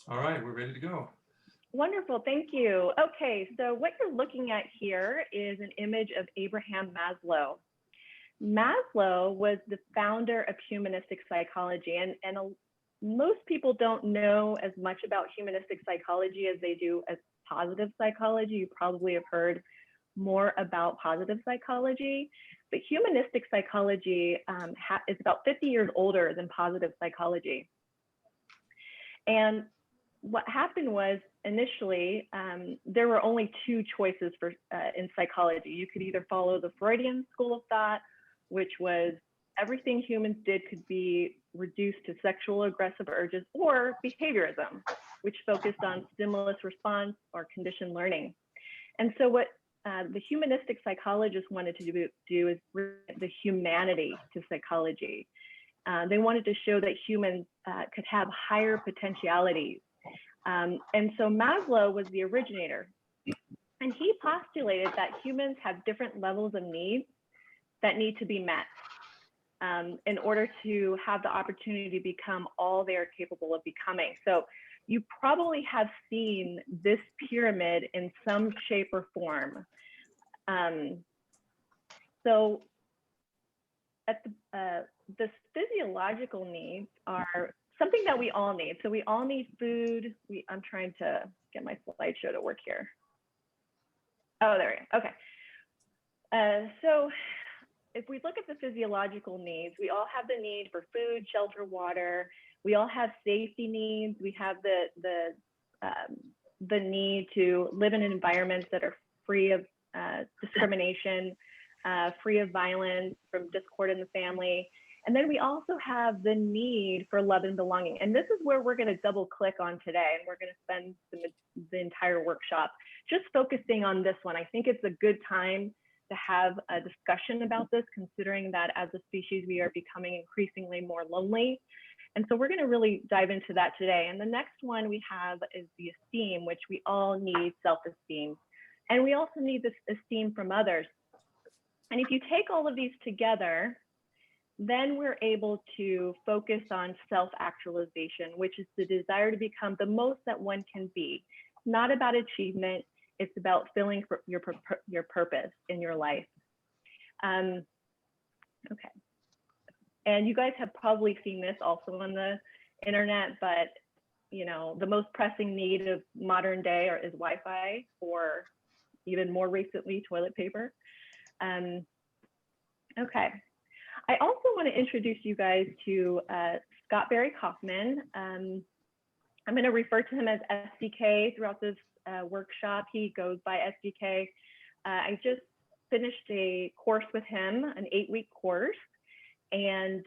All right, we're ready to go. Wonderful, thank you. Okay, so what you're looking at here is an image of Abraham Maslow. Maslow was the founder of humanistic psychology, and most people don't know as much about humanistic psychology as they do as positive psychology. You probably have heard more about positive psychology, but humanistic psychology is about 50 years older than positive psychology. And what happened was initially there were only two choices for in psychology. You could either follow the Freudian school of thought, which was everything humans did could be reduced to sexual aggressive urges, or behaviorism, which focused on stimulus response or conditioned learning. And so what the humanistic psychologists wanted to do is bring the humanity to psychology. They wanted to show that humans could have higher potentialities. And so Maslow was the originator. And he postulated that humans have different levels of needs that need to be met in order to have the opportunity to become all they are capable of becoming. So you probably have seen this pyramid in some shape or form. So at the physiological needs are something that we all need. So we all need food. I'm trying to get my slideshow to work here. Oh, there we go. Okay. So if we look at the physiological needs, we all have the need for food, shelter, water. We all have safety needs. We have the need to live in environments that are free of discrimination, free of violence, from discord in the family. And then we also have the need for love and belonging. And this is where we're going to double click on today. And we're going to spend the entire workshop just focusing on this one. I think it's a good time to have a discussion about this, considering that as a species, we are becoming increasingly more lonely. And so we're going to really dive into that today. And the next one we have is the esteem, which we all need self-esteem. And we also need this esteem from others. And if you take all of these together, then we're able to focus on self-actualization, which is the desire to become the most that one can be. It's not about achievement. It's about filling your purpose in your life. Okay. And you guys have probably seen this also on the internet, but you know, the most pressing need of modern day is Wi-Fi, or even more recently, toilet paper. Okay. I also want to introduce you guys to Scott Barry Kaufman. I'm going to refer to him as SBK throughout this workshop. He goes by SBK. I just finished a course with him, an 8-week course, and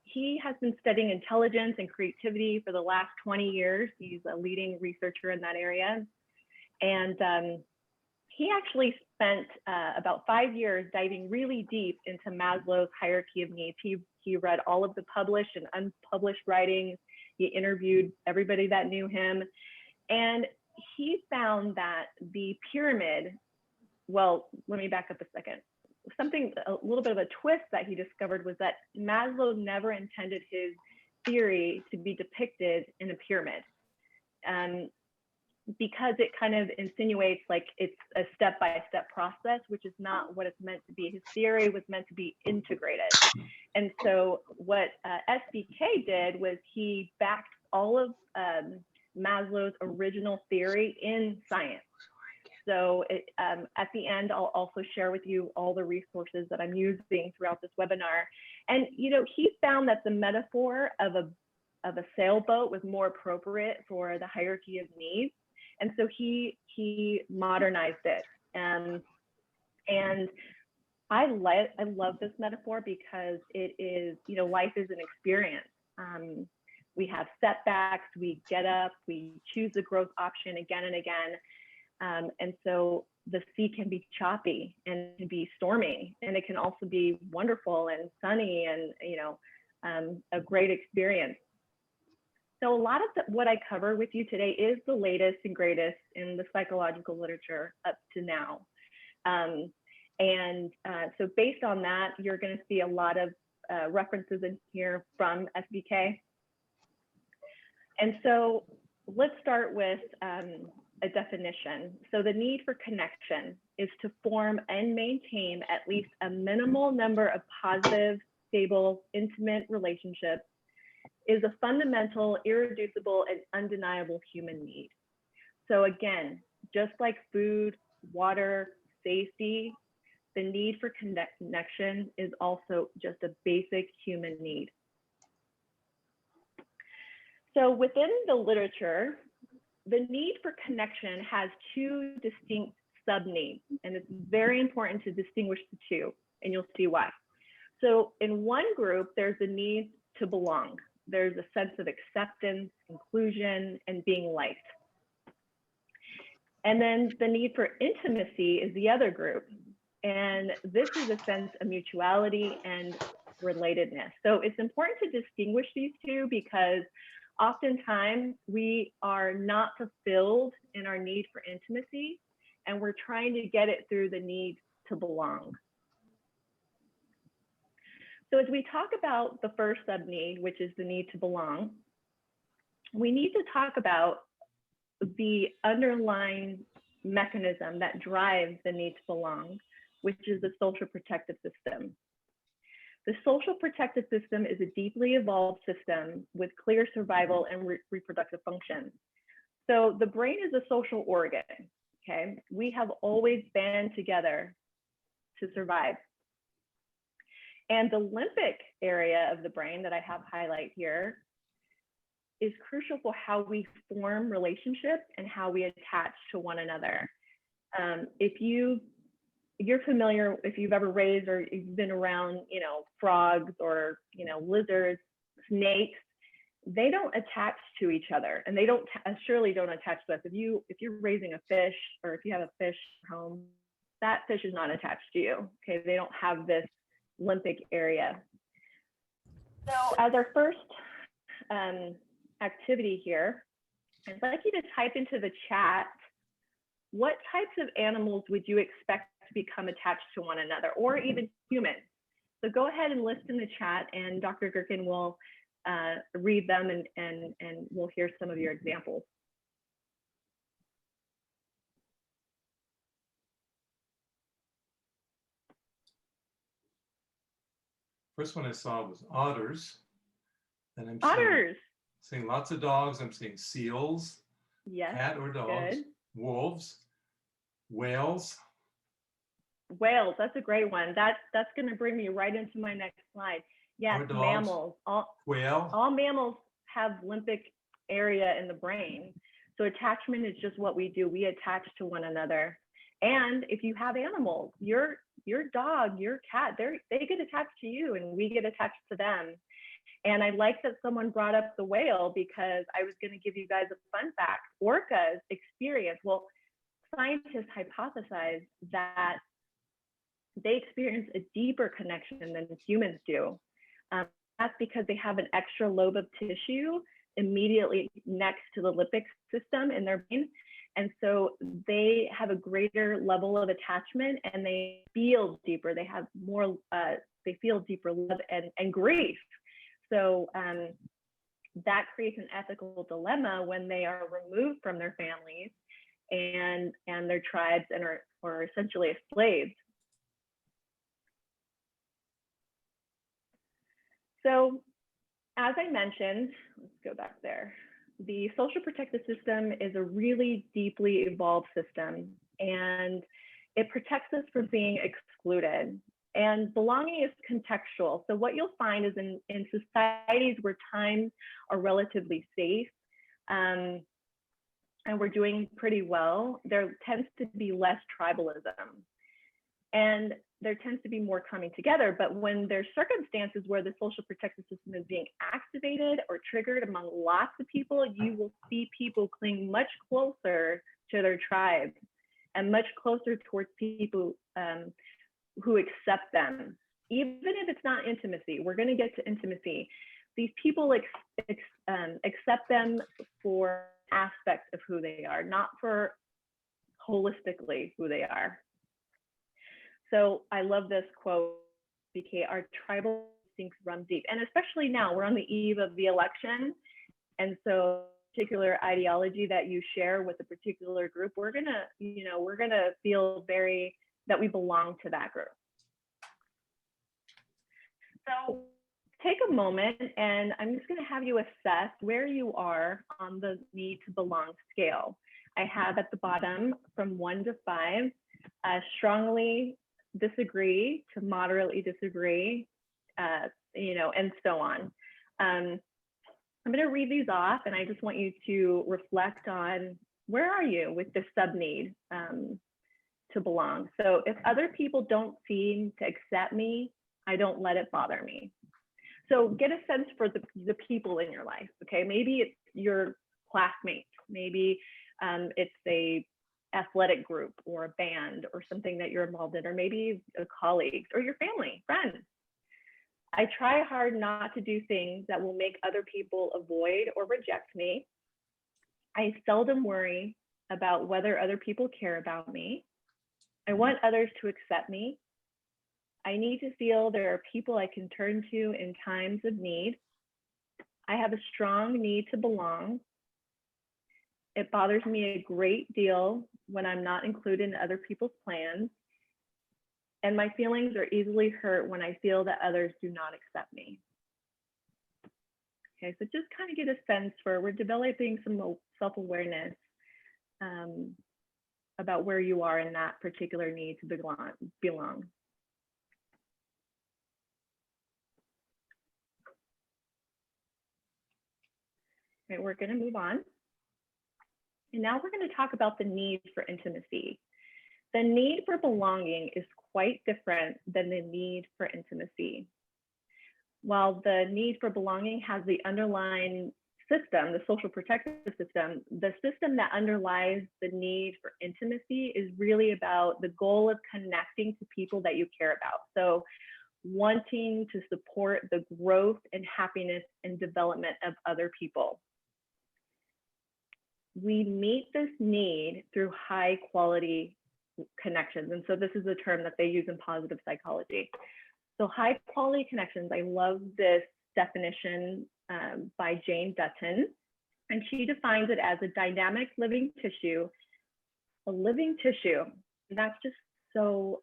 he has been studying intelligence and creativity for the last 20 years. He's a leading researcher in that area. And he actually spent about 5 years diving really deep into Maslow's hierarchy of needs. He read all of the published and unpublished writings. He interviewed everybody that knew him. And he found that the pyramid, well, let me back up a second. A little bit of a twist that he discovered was that Maslow never intended his theory to be depicted in a pyramid. Because it kind of insinuates like it's a step-by-step process, which is not what it's meant to be. His theory was meant to be integrated. And so what SBK did was he backed all of Maslow's original theory in science. So at the end, I'll also share with you all the resources that I'm using throughout this webinar. And you know, he found that the metaphor of a sailboat was more appropriate for the hierarchy of needs. And so he modernized it. And I love this metaphor because it is, you know, life is an experience. We have setbacks, we get up, we choose the growth option again and again. And so the sea can be choppy and it can be stormy, and it can also be wonderful and sunny and, you know, a great experience. So a lot of what I cover with you today is the latest and greatest in the psychological literature up to now. So based on that, you're going to see a lot of references in here from SBK. And so let's start with a definition. So the need for connection is to form and maintain at least a minimal number of positive, stable, intimate relationships is a fundamental, irreducible, and undeniable human need. So again, just like food, water, safety, the need for connection is also just a basic human need. So within the literature, the need for connection has two distinct sub-needs, and it's very important to distinguish the two, and you'll see why. So in one group, there's a need to belong. There's a sense of acceptance, inclusion, and being liked. And then the need for intimacy is the other group. And this is a sense of mutuality and relatedness. So it's important to distinguish these two because oftentimes we are not fulfilled in our need for intimacy, and we're trying to get it through the need to belong. So as we talk about the first sub-need, which is the need to belong, we need to talk about the underlying mechanism that drives the need to belong, which is the social protective system. The social protective system is a deeply evolved system with clear survival and reproductive function. So the brain is a social organ, okay? We have always band together to survive. And the limbic area of the brain that I have highlighted here is crucial for how we form relationships and how we attach to one another. If you're familiar, if you've ever raised or you've been around, frogs or, lizards, snakes, they don't attach to each other, and they don't surely don't attach to us. If you're raising a fish, or if you have a fish at home, that fish is not attached to you. Okay, they don't have this limbic area. So as our first activity here, I'd like you to type into the chat, what types of animals would you expect to become attached to one another, or even humans? So go ahead and list in the chat, and Dr. Gherkin will read them, and we'll hear some of your examples. First one I saw was otters. And I'm Otters. seeing lots of dogs. I'm seeing seals, Yes, cat or dogs, good. wolves, whales. Whales, that's a great one. That's going to bring me right into my next slide. Yes, Or dogs, mammals. quail. All mammals have limbic area in the brain. So attachment is just what we do. We attach to one another. And if you have animals, your dog, your cat, they get attached to you, and we get attached to them. And I like that someone brought up the whale, because I was going to give you guys a fun fact. Orcas experience, well, scientists hypothesize that they experience a deeper connection than humans do. That's because they have an extra lobe of tissue immediately next to the limbic system in their brain. And so they have a greater level of attachment, and they feel deeper. They have more, they feel deeper love and grief. So that creates an ethical dilemma when they are removed from their families and their tribes and are essentially enslaved. So as I mentioned, let's go back there. The social protective system is a really deeply evolved system, and it protects us from being excluded. And belonging is contextual. So what you'll find is in societies where times are relatively safe, and we're doing pretty well, there tends to be less tribalism. And there tends to be more coming together. But when there's circumstances where the social protective system is being activated or triggered among lots of people, you will see people cling much closer to their tribe and much closer towards people who accept them. Even if it's not intimacy, we're going to get to intimacy. These people accept them for aspects of who they are, not for holistically who they are. So I love this quote, BK, our tribal instincts run deep. And especially now, we're on the eve of the election. And so particular ideology that you share with a particular group, we're gonna, we're gonna feel that we belong to that group. So take a moment, and I'm just gonna have you assess where you are on the need to belong scale. I have at the bottom from 1 to 5, strongly disagree to moderately disagree, and so on. I'm going to read these off, and I just want you to reflect on where are you with this sub-need to belong. So if other people don't seem to accept me, I don't let it bother me. So get a sense for the people in your life, okay? Maybe it's your classmates, maybe it's a athletic group or a band or something that you're involved in, or maybe a colleague or your family, friends. I try hard not to do things that will make other people avoid or reject me. I seldom worry about whether other people care about me. I want others to accept me. I need to feel there are people I can turn to in times of need. I have a strong need to belong. It bothers me a great deal when I'm not included in other people's plans. And my feelings are easily hurt when I feel that others do not accept me. Okay, so just kind of get a sense for, we're developing some self-awareness about where you are in that particular need to belong. Okay, we're going to move on. And now we're going to talk about the need for intimacy. The need for belonging is quite different than the need for intimacy. While the need for belonging has the underlying system, the social protective system, the system that underlies the need for intimacy is really about the goal of connecting to people that you care about. So wanting to support the growth and happiness and development of other people. We meet this need through high quality connections. And so this is a term that they use in positive psychology. So high quality connections, I love this definition by Jane Dutton. And she defines it as a dynamic living tissue, and that's just so,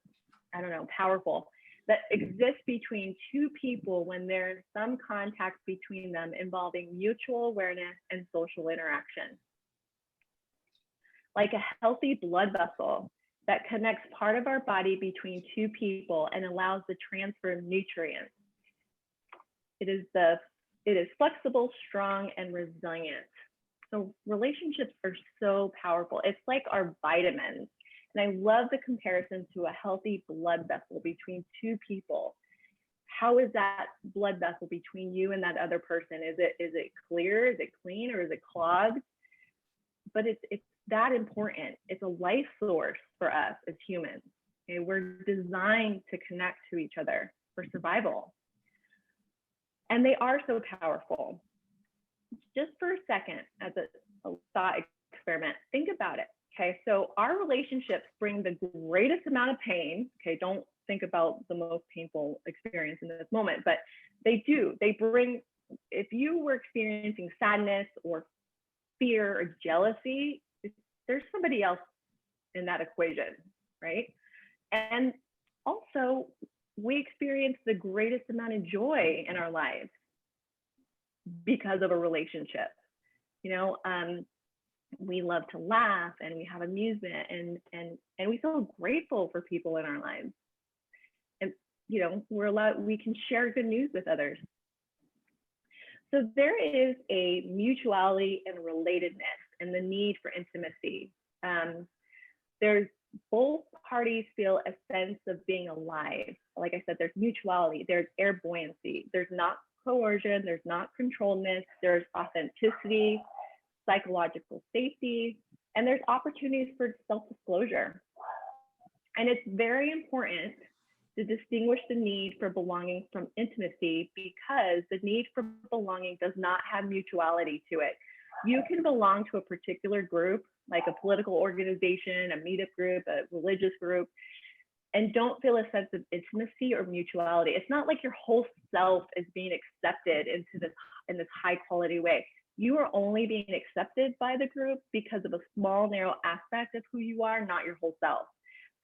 I don't know, powerful, that exists between two people when there's some contact between them involving mutual awareness and social interaction. Like a healthy blood vessel that connects part of our body between two people and allows the transfer of nutrients. It is flexible, strong, and resilient. So relationships are so powerful. It's like our vitamins. And I love the comparison to a healthy blood vessel between two people. How is that blood vessel between you and that other person? Is it clear? Is it clean? Or is it clogged? But it's that important. It's a life source for us as humans. Okay? We're designed to connect to each other for survival. And they are so powerful. Just for a second, as a thought experiment, think about it. Okay, so our relationships bring the greatest amount of pain. Okay, don't think about the most painful experience in this moment, but they do. They bring, if you were experiencing sadness or fear or jealousy, there's somebody else in that equation, right? And also, we experience the greatest amount of joy in our lives because of a relationship. We love to laugh and we have amusement and we feel grateful for people in our lives. And we can share good news with others. So there is a mutuality and relatedness and the need for intimacy. There's both parties feel a sense of being alive. Like I said, there's mutuality, there's air buoyancy, there's not coercion, there's not controlledness, there's authenticity, psychological safety, and there's opportunities for self-disclosure. And it's very important to distinguish the need for belonging from intimacy, because the need for belonging does not have mutuality to it. You can belong to a particular group, like a political organization, a meetup group, a religious group, and don't feel a sense of intimacy or mutuality. It's not like your whole self is being accepted in this high quality way. you are only being accepted by the group because of a small, narrow aspect of who you are, not your whole self.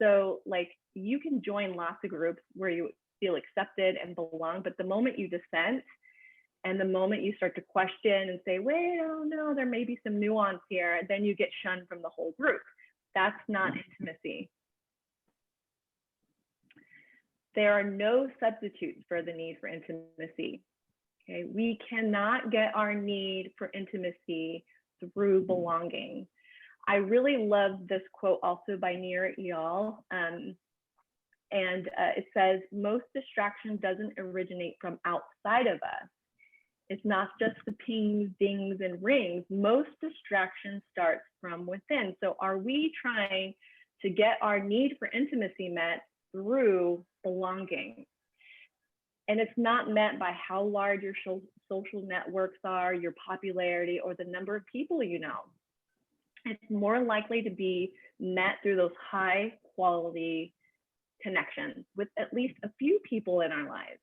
So like you can join lots of groups where you feel accepted and belong, but the moment you dissent and the moment you start to question and say, wait, oh no, there may be some nuance here, then you get shunned from the whole group. That's not intimacy. There are no substitutes for the need for intimacy. Okay, we cannot get our need for intimacy through belonging. I really love this quote also by Nir Eyal. It says, most distraction doesn't originate from outside of us. It's not just the pings, dings, and rings. Most distraction starts from within. So are we trying to get our need for intimacy met through belonging? And it's not met by how large your social networks are, your popularity, or the number of people you know. It's more likely to be met through those high quality connections with at least a few people in our lives.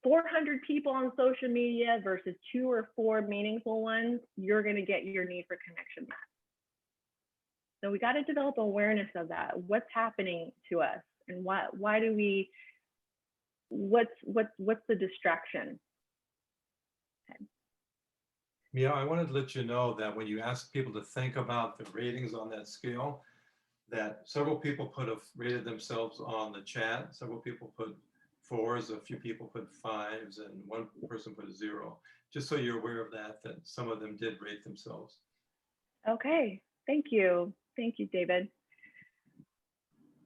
400 people on social media versus 2 or 4 meaningful ones, you're going to get your need for connection met. So we got to develop awareness of that. What's happening to us, and why do we? What's the distraction? Okay. Yeah, I wanted to let you know that when you ask people to think about the ratings on that scale, that several people rated themselves on the chat. Several people put 4s, a few people put 5s, and one person put a 0. Just so you're aware of that some of them did rate themselves. Okay, thank you. Thank you, David.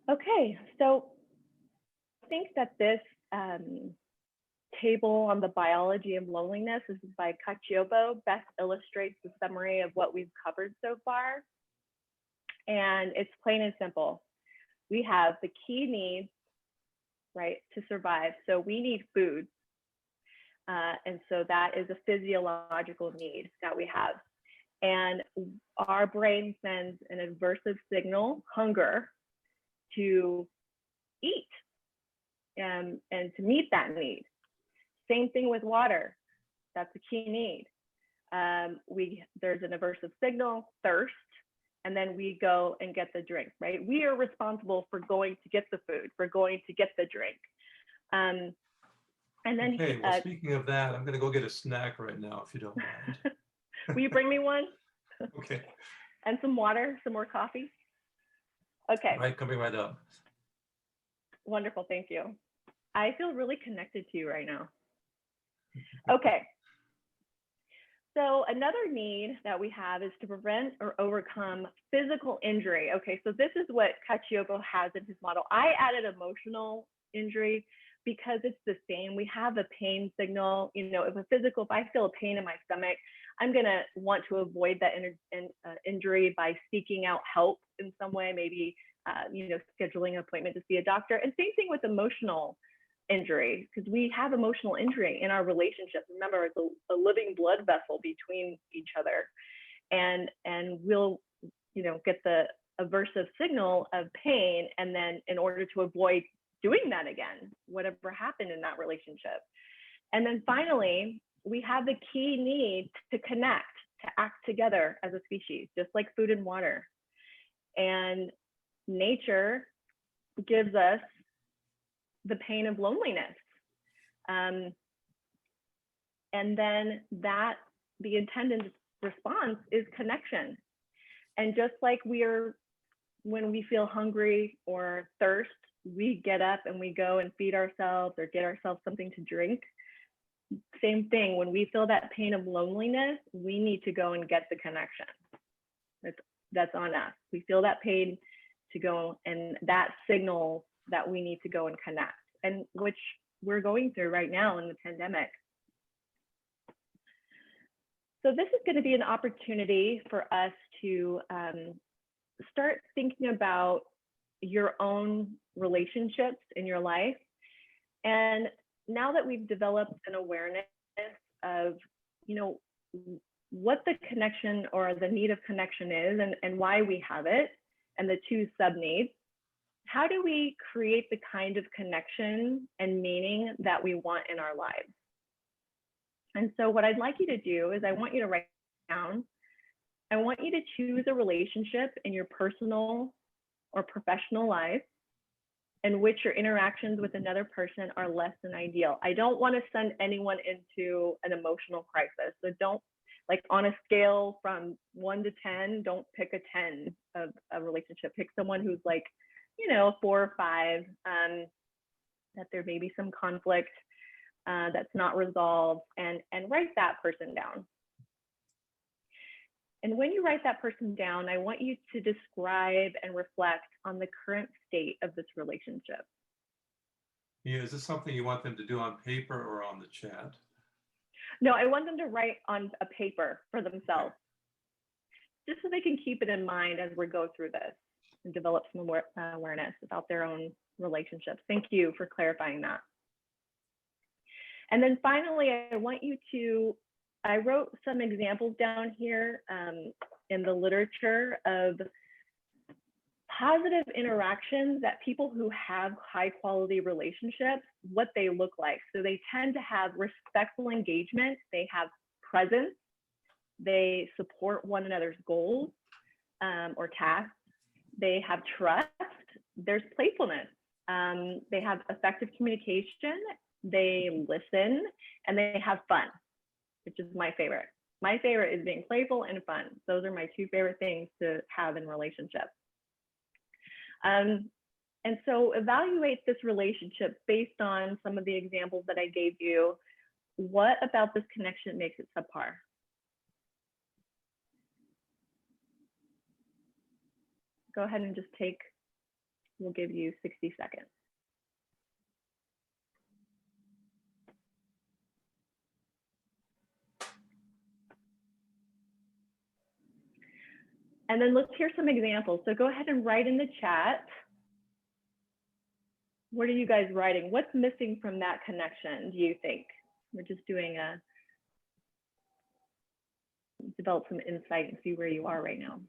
Okay, so I think that this table on the biology of loneliness, this is by Cacioppo, best illustrates the summary of what we've covered so far. And it's plain and simple. We have the key needs, right, to survive. So we need food. And so that is a physiological need that we have. And our brain sends an aversive signal, hunger, to eat and to meet that need. Same thing with water. That's a key need. There's an aversive signal, thirst, and then we go and get the drink, right? We are responsible for going to get the food, for going to get the drink. And then okay, well, speaking of that, I'm going to go get a snack right now, if you don't mind. Will you bring me one? Okay. And some water, some more coffee? Okay. Right, coming right up. Wonderful, thank you. I feel really connected to you right now. Okay. So another need that we have is to prevent or overcome physical injury. Okay, so this is what Cacioppo has in his model. I added emotional injury because it's the same. We have a pain signal. You know, if I feel a pain in my stomach, I'm gonna want to avoid that injury by seeking out help in some way, maybe scheduling an appointment to see a doctor. And same thing with emotional injury, because we have emotional injury in our relationships. Remember, it's a living blood vessel between each other, and we'll get the aversive signal of pain, and then in order to avoid doing that again, whatever happened in that relationship. And then finally, we have the key need to connect, to act together as a species, just like food and water. And nature gives us the pain of loneliness. And then the intended response is connection. And just like when we feel hungry or thirst, we get up and we go and feed ourselves or get ourselves something to drink. Same thing, when we feel that pain of loneliness, we need to go and get the connection. That's on us. We feel that pain to go, and that signal that we need to go and connect, and which we're going through right now in the pandemic. So this is going to be an opportunity for us to start thinking about your own relationships in your life. And now that we've developed an awareness of, what the connection or the need of connection is, and why we have it, and the 2 sub-needs, how do we create the kind of connection and meaning that we want in our lives? And so what I'd like you to do is I want you to write down, I want you to choose a relationship in your personal or professional life in which your interactions with another person are less than ideal. I don't want to send anyone into an emotional crisis. So don't, like, on a scale from 1 to 10, don't pick a 10 of a relationship. Pick someone who's like, you know, a 4 or 5, that there may be some conflict that's not resolved, and write that person down. And when you write that person down, I want you to describe and reflect on the current state of this relationship. Yeah, is this something you want them to do on paper or on the chat? No, I want them to write on a paper for themselves, just so they can keep it in mind as we go through this and develop some awareness about their own relationships. Thank you for clarifying that. And then finally, I want you to, I wrote some examples down here in the literature of positive interactions that people who have high quality relationships, what they look like. So they tend to have respectful engagement, they have presence, they support one another's goals or tasks, they have trust, there's playfulness, they have effective communication, they listen, and they have fun, which is my favorite. My favorite is being playful and fun. Those are my 2 favorite things to have in relationships. And so evaluate this relationship based on some of the examples that I gave you. What about this connection makes it subpar? Go ahead and just take, we'll give you 60 seconds. And then let's hear some examples. So go ahead and write in the chat. What are you guys writing? What's missing from that connection, do you think? We're just doing a, develop some insight and see where you are right now.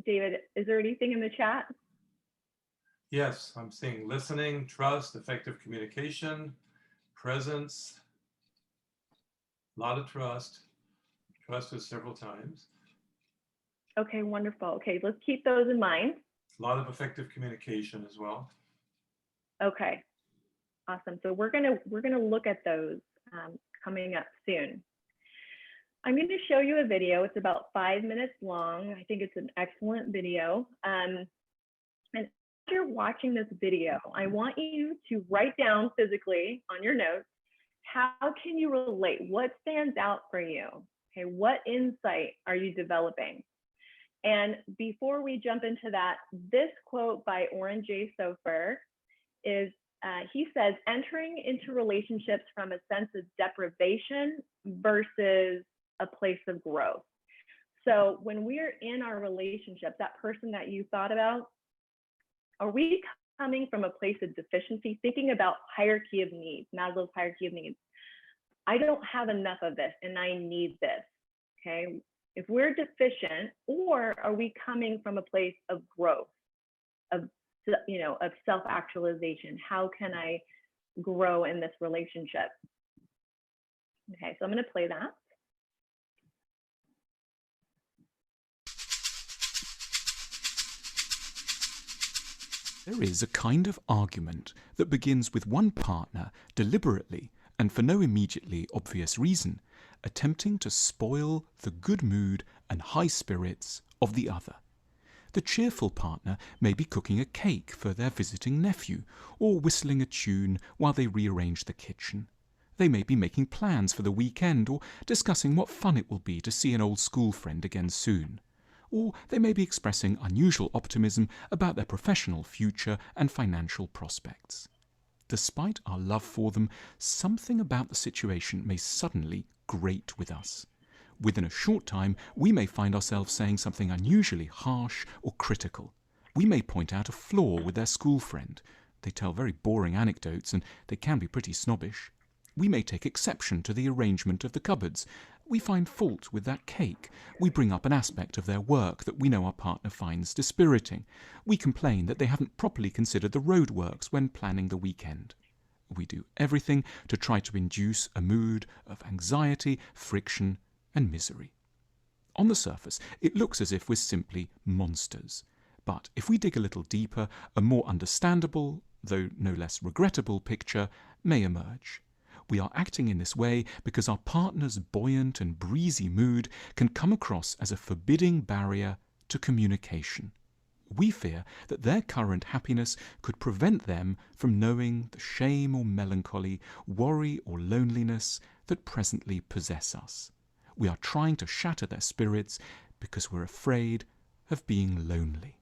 David, is there anything in the chat? Yes, I'm seeing listening, trust, effective communication, presence, a lot of trust. Trust is several times. Okay, wonderful. Okay, let's keep those in mind. A lot of effective communication as well. Okay, awesome. So we're gonna look at those coming up soon. I'm going to show you a video. It's about 5 minutes long. I think it's an excellent video. And as you're watching this video, I want you to write down physically on your notes, how can you relate? What stands out for you? Okay, what insight are you developing? And before we jump into that, this quote by Oren J. Sofer is, he says, entering into relationships from a sense of deprivation versus a place of growth. So when we're in our relationship, that person that you thought about, are we coming from a place of deficiency, thinking about hierarchy of needs, Maslow's hierarchy of needs? I don't have enough of this and I need this, okay? If we're deficient, or are we coming from a place of growth, of, you know, of self-actualization? How can I grow in this relationship? Okay, so I'm gonna play that. There is a kind of argument that begins with one partner deliberately, and for no immediately obvious reason, attempting to spoil the good mood and high spirits of the other. The cheerful partner may be cooking a cake for their visiting nephew, or whistling a tune while they rearrange the kitchen. They may be making plans for the weekend, or discussing what fun it will be to see an old school friend again soon. Or they may be expressing unusual optimism about their professional future and financial prospects. Despite our love for them, something about the situation may suddenly grate with us. Within a short time, we may find ourselves saying something unusually harsh or critical. We may point out a flaw with their school friend. They tell very boring anecdotes and they can be pretty snobbish. We may take exception to the arrangement of the cupboards. We find fault with that cake. We bring up an aspect of their work that we know our partner finds dispiriting. We complain that they haven't properly considered the roadworks when planning the weekend. We do everything to try to induce a mood of anxiety, friction, and misery. On the surface, it looks as if we're simply monsters. But if we dig a little deeper, a more understandable, though no less regrettable picture may emerge. We are acting in this way because our partner's buoyant and breezy mood can come across as a forbidding barrier to communication. We fear that their current happiness could prevent them from knowing the shame or melancholy, worry or loneliness that presently possess us. We are trying to shatter their spirits because we're afraid of being lonely.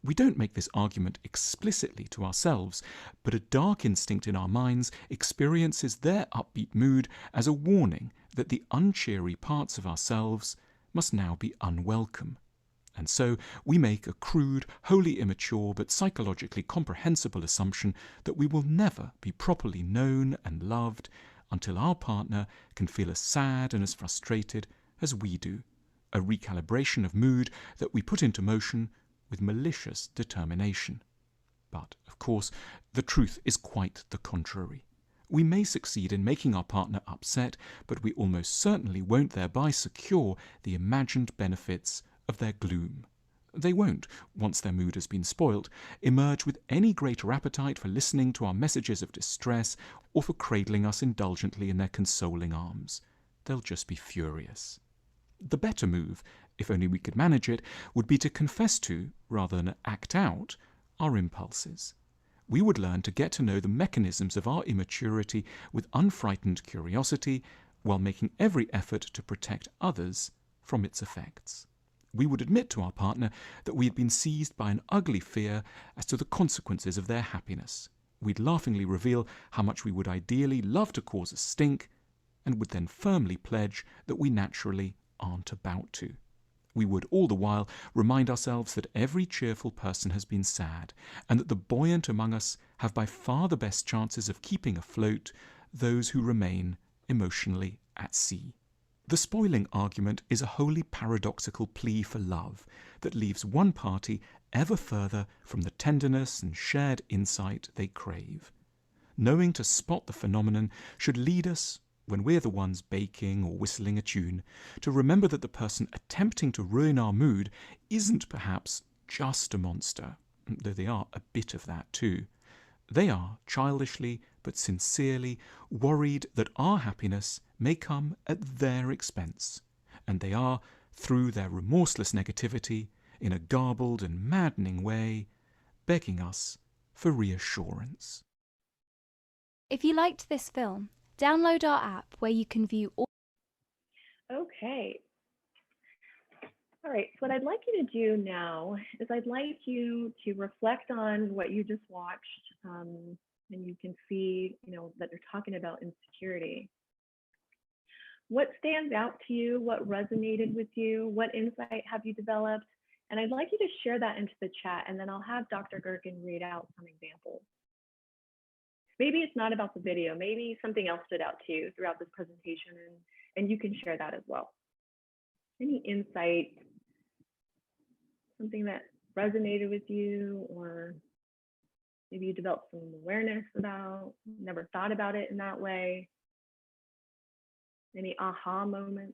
We don't make this argument explicitly to ourselves, but a dark instinct in our minds experiences their upbeat mood as a warning that the uncheery parts of ourselves must now be unwelcome. And so we make a crude, wholly immature, but psychologically comprehensible assumption that we will never be properly known and loved until our partner can feel as sad and as frustrated as we do, a recalibration of mood that we put into motion with malicious determination. But, of course, the truth is quite the contrary. We may succeed in making our partner upset, but we almost certainly won't thereby secure the imagined benefits of their gloom. They won't, once their mood has been spoilt, emerge with any greater appetite for listening to our messages of distress or for cradling us indulgently in their consoling arms. They'll just be furious. The better move, if only we could manage it, would be to confess to, rather than act out, our impulses. We would learn to get to know the mechanisms of our immaturity with unfrightened curiosity, while making every effort to protect others from its effects. We would admit to our partner that we had been seized by an ugly fear as to the consequences of their happiness. We'd laughingly reveal how much we would ideally love to cause a stink, and would then firmly pledge that we naturally aren't about to. We would all the while remind ourselves that every cheerful person has been sad, and that the buoyant among us have by far the best chances of keeping afloat those who remain emotionally at sea. The spoiling argument is a wholly paradoxical plea for love that leaves one party ever further from the tenderness and shared insight they crave. Knowing to spot the phenomenon should lead us, when we're the ones baking or whistling a tune, to remember that the person attempting to ruin our mood isn't perhaps just a monster, though they are a bit of that too. They are childishly but sincerely worried that our happiness may come at their expense, and they are, through their remorseless negativity, in a garbled and maddening way, begging us for reassurance. If you liked this film, download our app where you can view all. Okay. All right, so what I'd like you to do now is I'd like you to reflect on what you just watched, and you can see, that you're talking about insecurity. What stands out to you? What resonated with you? What insight have you developed? And I'd like you to share that into the chat, and then I'll have Dr. Gerken read out some examples. Maybe it's not about the video. Maybe something else stood out to you throughout this presentation, and you can share that as well. Any insight, something that resonated with you, or maybe you developed some awareness about, never thought about it in that way. Any aha moments?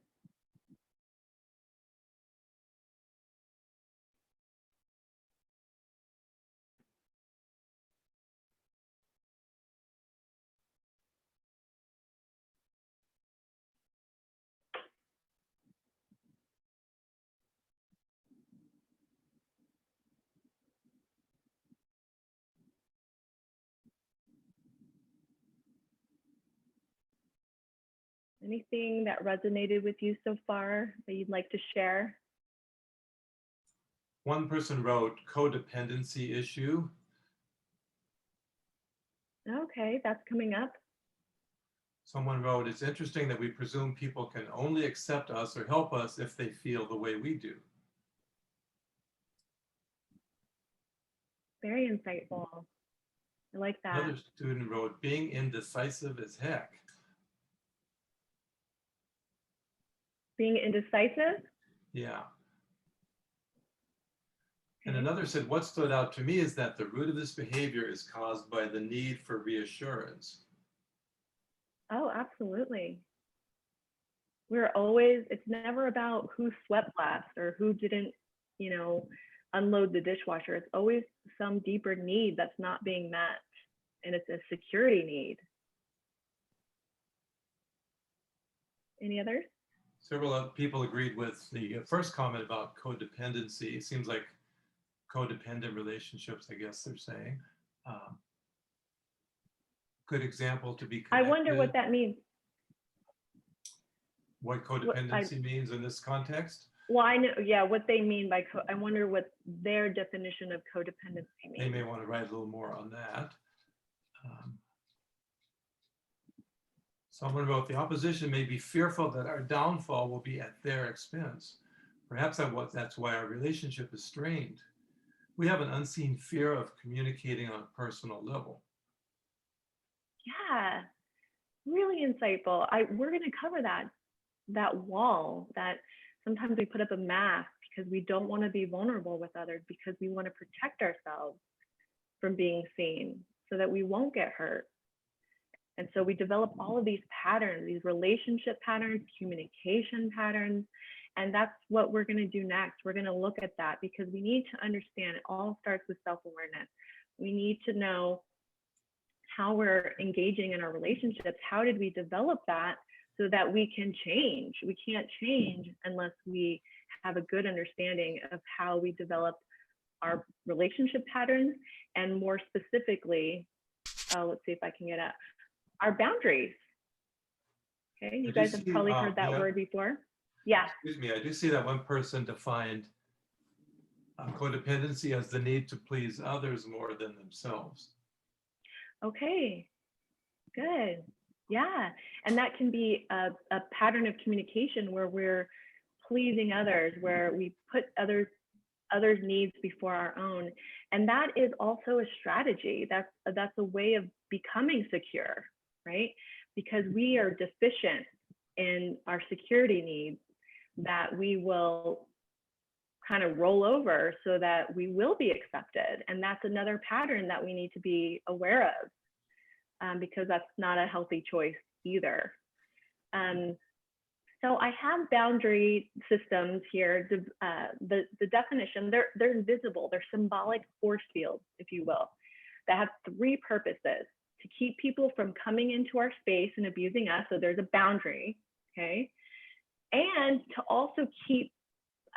Anything that resonated with you so far that you'd like to share? One person wrote codependency issue. Okay, that's coming up. Someone wrote, it's interesting that we presume people can only accept us or help us if they feel the way we do. Very insightful. I like that. Another student wrote, being indecisive as heck. Being indecisive? Yeah. And another said, what stood out to me is that the root of this behavior is caused by the need for reassurance. Oh, absolutely. We're always, it's never about who swept last or who didn't, unload the dishwasher. It's always some deeper need that's not being met. And it's a security need. Any others? Several other people agreed with the first comment about codependency. It seems like codependent relationships, I guess they're saying. Good example to be connected. I wonder what that means. What codependency means in this context? Well, I know, yeah, what they mean by, I wonder what their definition of codependency means. They may want to write a little more on that. Someone wrote, the opposition may be fearful that our downfall will be at their expense. Perhaps that's why our relationship is strained. We have an unseen fear of communicating on a personal level. Yeah, really insightful. We're going to cover that wall that sometimes we put up a mask because we don't want to be vulnerable with others, because we want to protect ourselves from being seen so that we won't get hurt. And so we develop all of these patterns, these relationship patterns, communication patterns, and that's what we're going to do next. We're going to look at that because we need to understand it all starts with self-awareness. We need to know how we're engaging in our relationships. How did we develop that so that we can change? We can't change unless we have a good understanding of how we develop our relationship patterns, and more specifically, let's see if I can get at our boundaries. Okay, you guys have probably heard that word before. Yeah. Excuse me, I do see that one person defined codependency as the need to please others more than themselves. Okay, good. Yeah, and that can be a pattern of communication where we're pleasing others, where we put others' needs before our own. And that is also a strategy. That's a way of becoming secure, right? Because we are deficient in our security needs, that we will kind of roll over so that we will be accepted. And that's another pattern that we need to be aware of, because that's not a healthy choice either. So I have boundary systems here. The definition, they're invisible, they're symbolic force fields, if you will, that have three purposes: to keep people from coming into our space and abusing us, so there's a boundary, okay? And to also keep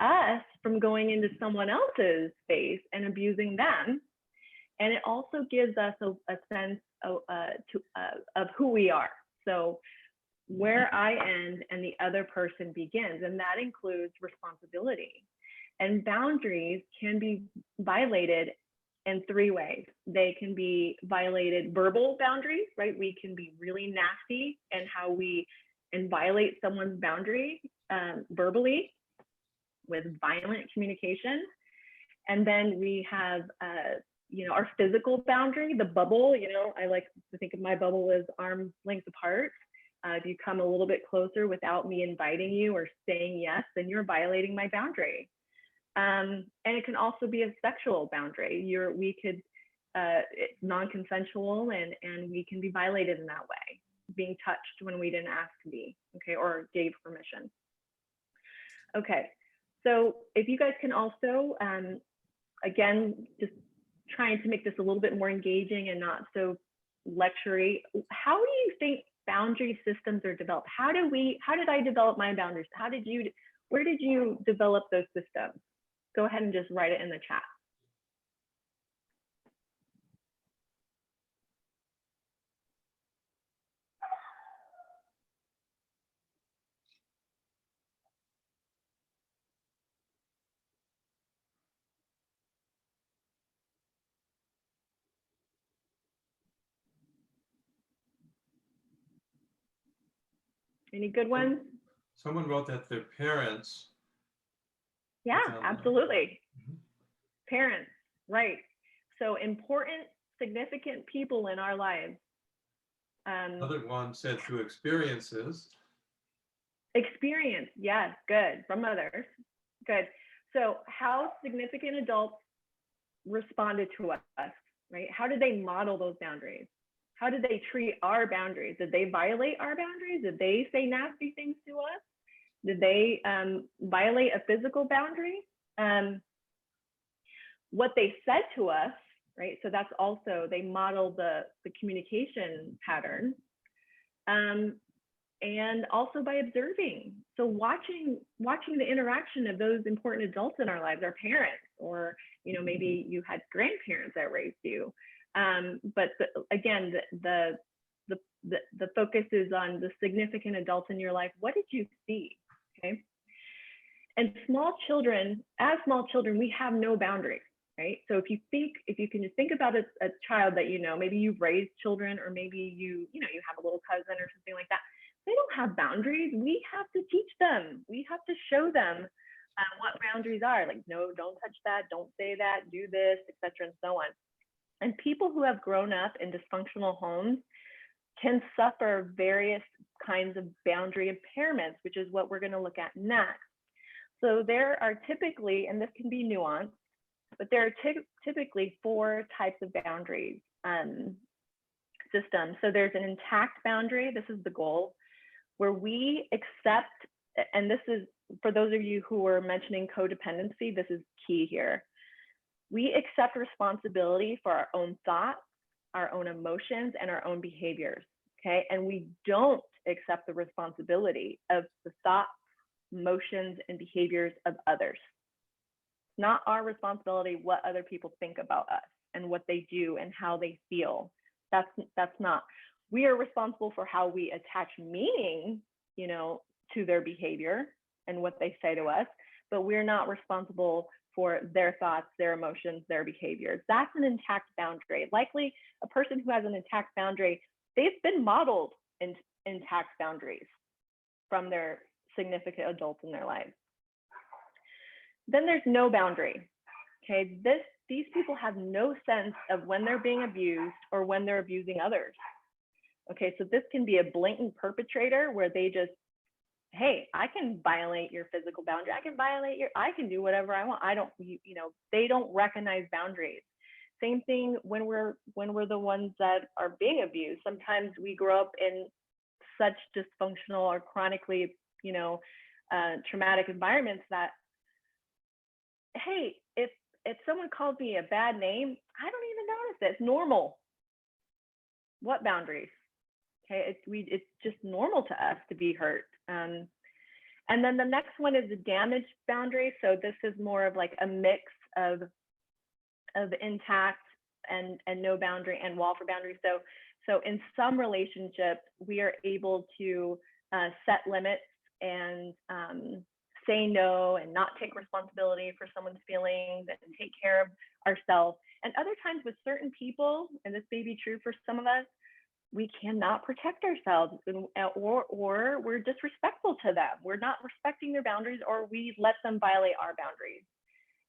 us from going into someone else's space and abusing them. And it also gives us a sense of who we are. So where I end and the other person begins, and that includes responsibility. And boundaries can be violated in three ways. They can be violated verbal boundaries, right? We can be really nasty in how we violate someone's boundary verbally with violent communication. And then we have our physical boundary, the bubble. I like to think of my bubble as arm's length apart. If you come a little bit closer without me inviting you or saying yes, then you're violating my boundary. And it can also be a sexual boundary. It's non-consensual, and we can be violated in that way, being touched when we didn't ask to be, okay, or gave permission. Okay, so if you guys can also, again, just trying to make this a little bit more engaging and not so lectury, how do you think boundary systems are developed? How did I develop my boundaries? Where did you develop those systems? Go ahead and just write it in the chat. Any good ones? Someone wrote that their parents. Yeah, absolutely. Parents, right. So important significant people in our lives. Another one said through experiences. Experience, yes, good, from others, good. So how significant adults responded to us, right? How did they model those boundaries? How did they treat our boundaries? Did they violate our boundaries? Did they say nasty things to us? Did they violate a physical boundary? What they said to us, right? So that's also, they model the communication pattern. And also by observing. So watching the interaction of those important adults in our lives, our parents, or maybe you had grandparents that raised you. But again, the focus is on the significant adults in your life. What did you see? Okay. And as small children, we have no boundaries, right? So if you can just think about a child that maybe you've raised children, or maybe you have a little cousin or something like that. They don't have boundaries. We have to teach them. We have to show them what boundaries are. Like, no, don't touch that, don't say that, do this, etc., and so on. And people who have grown up in dysfunctional homes can suffer various kinds of boundary impairments, which is what we're going to look at next. So there are typically, and this can be nuanced, but there are typically 4 types of boundaries systems. So there's an intact boundary. This is the goal, where we accept, and this is for those of you who are mentioning codependency, this is key here. We accept responsibility for our own thoughts, our own emotions, and our own behaviors, okay? And we don't accept the responsibility of the thoughts, emotions, and behaviors of others. It's not our responsibility what other people think about us and what they do and how they feel. That's not. We are responsible for how we attach meaning, to their behavior and what they say to us, but we're not responsible for their thoughts, their emotions, their behaviors. That's an intact boundary. Likely a person who has an intact boundary, they've been modeled in intact boundaries from their significant adults in their lives. Then there's no boundary. Okay, these people have no sense of when they're being abused or when they're abusing others. Okay, so this can be a blatant perpetrator where they just, hey, I can violate your physical boundary. I can do whatever I want. They don't recognize boundaries. Same thing when we're the ones that are being abused. Sometimes we grow up in such dysfunctional or chronically, traumatic environments that, hey, if someone calls me a bad name, I don't even notice it. It's normal. What boundaries? Okay, it's just normal to us to be hurt. And then the next one is the damaged boundary. So this is more of like a mix of intact and no boundary and wall for boundary. So in some relationships, we are able to set limits and say no and not take responsibility for someone's feelings and take care of ourselves. And other times with certain people, and this may be true for some of us, we cannot protect ourselves, or we're disrespectful to them. We're not respecting their boundaries, or we let them violate our boundaries.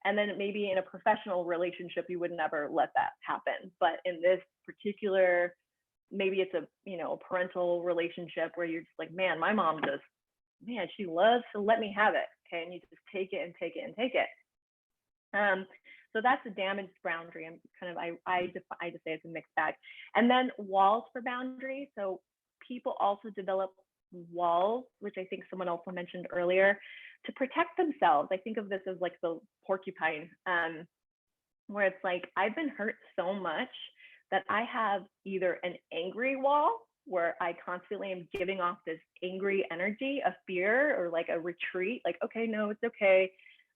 And then maybe in a professional relationship, you would never let that happen. But in this particular, maybe it's a parental relationship where you're just like, man, my mom she loves to let me have it. Okay, and you just take it and take it and take it. So that's a damaged boundary. I'm kind of, I just say it's a mixed bag. And then walls for boundaries. So people also develop walls, which I think someone also mentioned earlier, to protect themselves. I think of this as like the porcupine, where it's like, I've been hurt so much that I have either an angry wall where I constantly am giving off this angry energy, a fear, or like a retreat, like, okay, no, it's okay.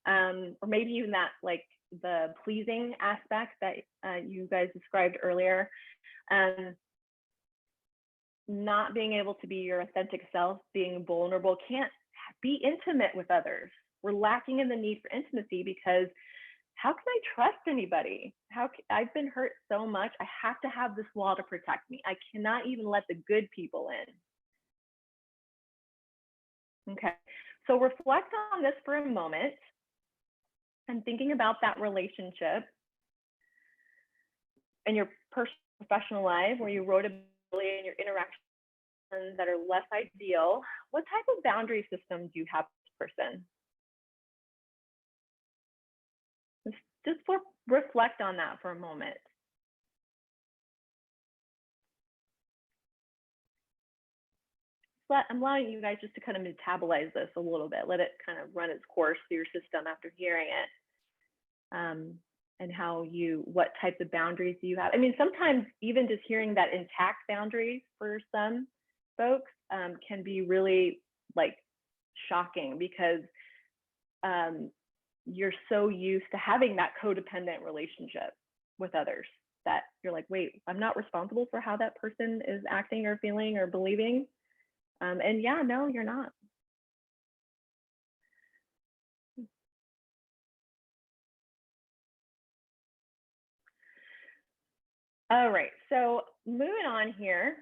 Or maybe even that, like the pleasing aspect that you guys described earlier. Not being able to be your authentic self, being vulnerable, can't be intimate with others. We're lacking in the need for intimacy because how can I trust anybody? I've been hurt so much. I have to have this wall to protect me. I cannot even let the good people in. Okay, so reflect on this for a moment and thinking about that relationship and your personal professional life where you wrote about in your interactions that are less ideal, what type of boundary system do you have with this person? Just reflect on that for a moment. I'm allowing you guys just to kind of metabolize this a little bit, let it kind of run its course through your system after hearing it. And what types of boundaries do you have? I mean, sometimes even just hearing that intact boundaries for some folks can be really like shocking, because you're so used to having that codependent relationship with others that you're like, wait, I'm not responsible for how that person is acting or feeling or believing. And yeah, no, you're not. All right, so moving on here.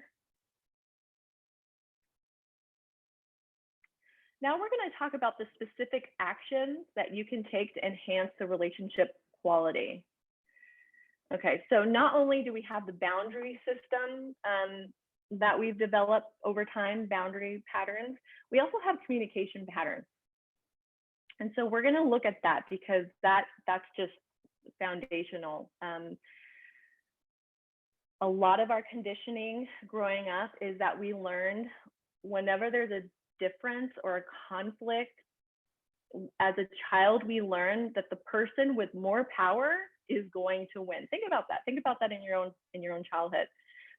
Now we're going to talk about the specific actions that you can take to enhance the relationship quality. Okay, so not only do we have the boundary system that we've developed over time, boundary patterns, we also have communication patterns. And so we're going to look at that because that's just foundational. A lot of our conditioning growing up is that we learned whenever there's a difference or a conflict, as a child, we learn that the person with more power is going to win. Think about that. Think about that in your own childhood.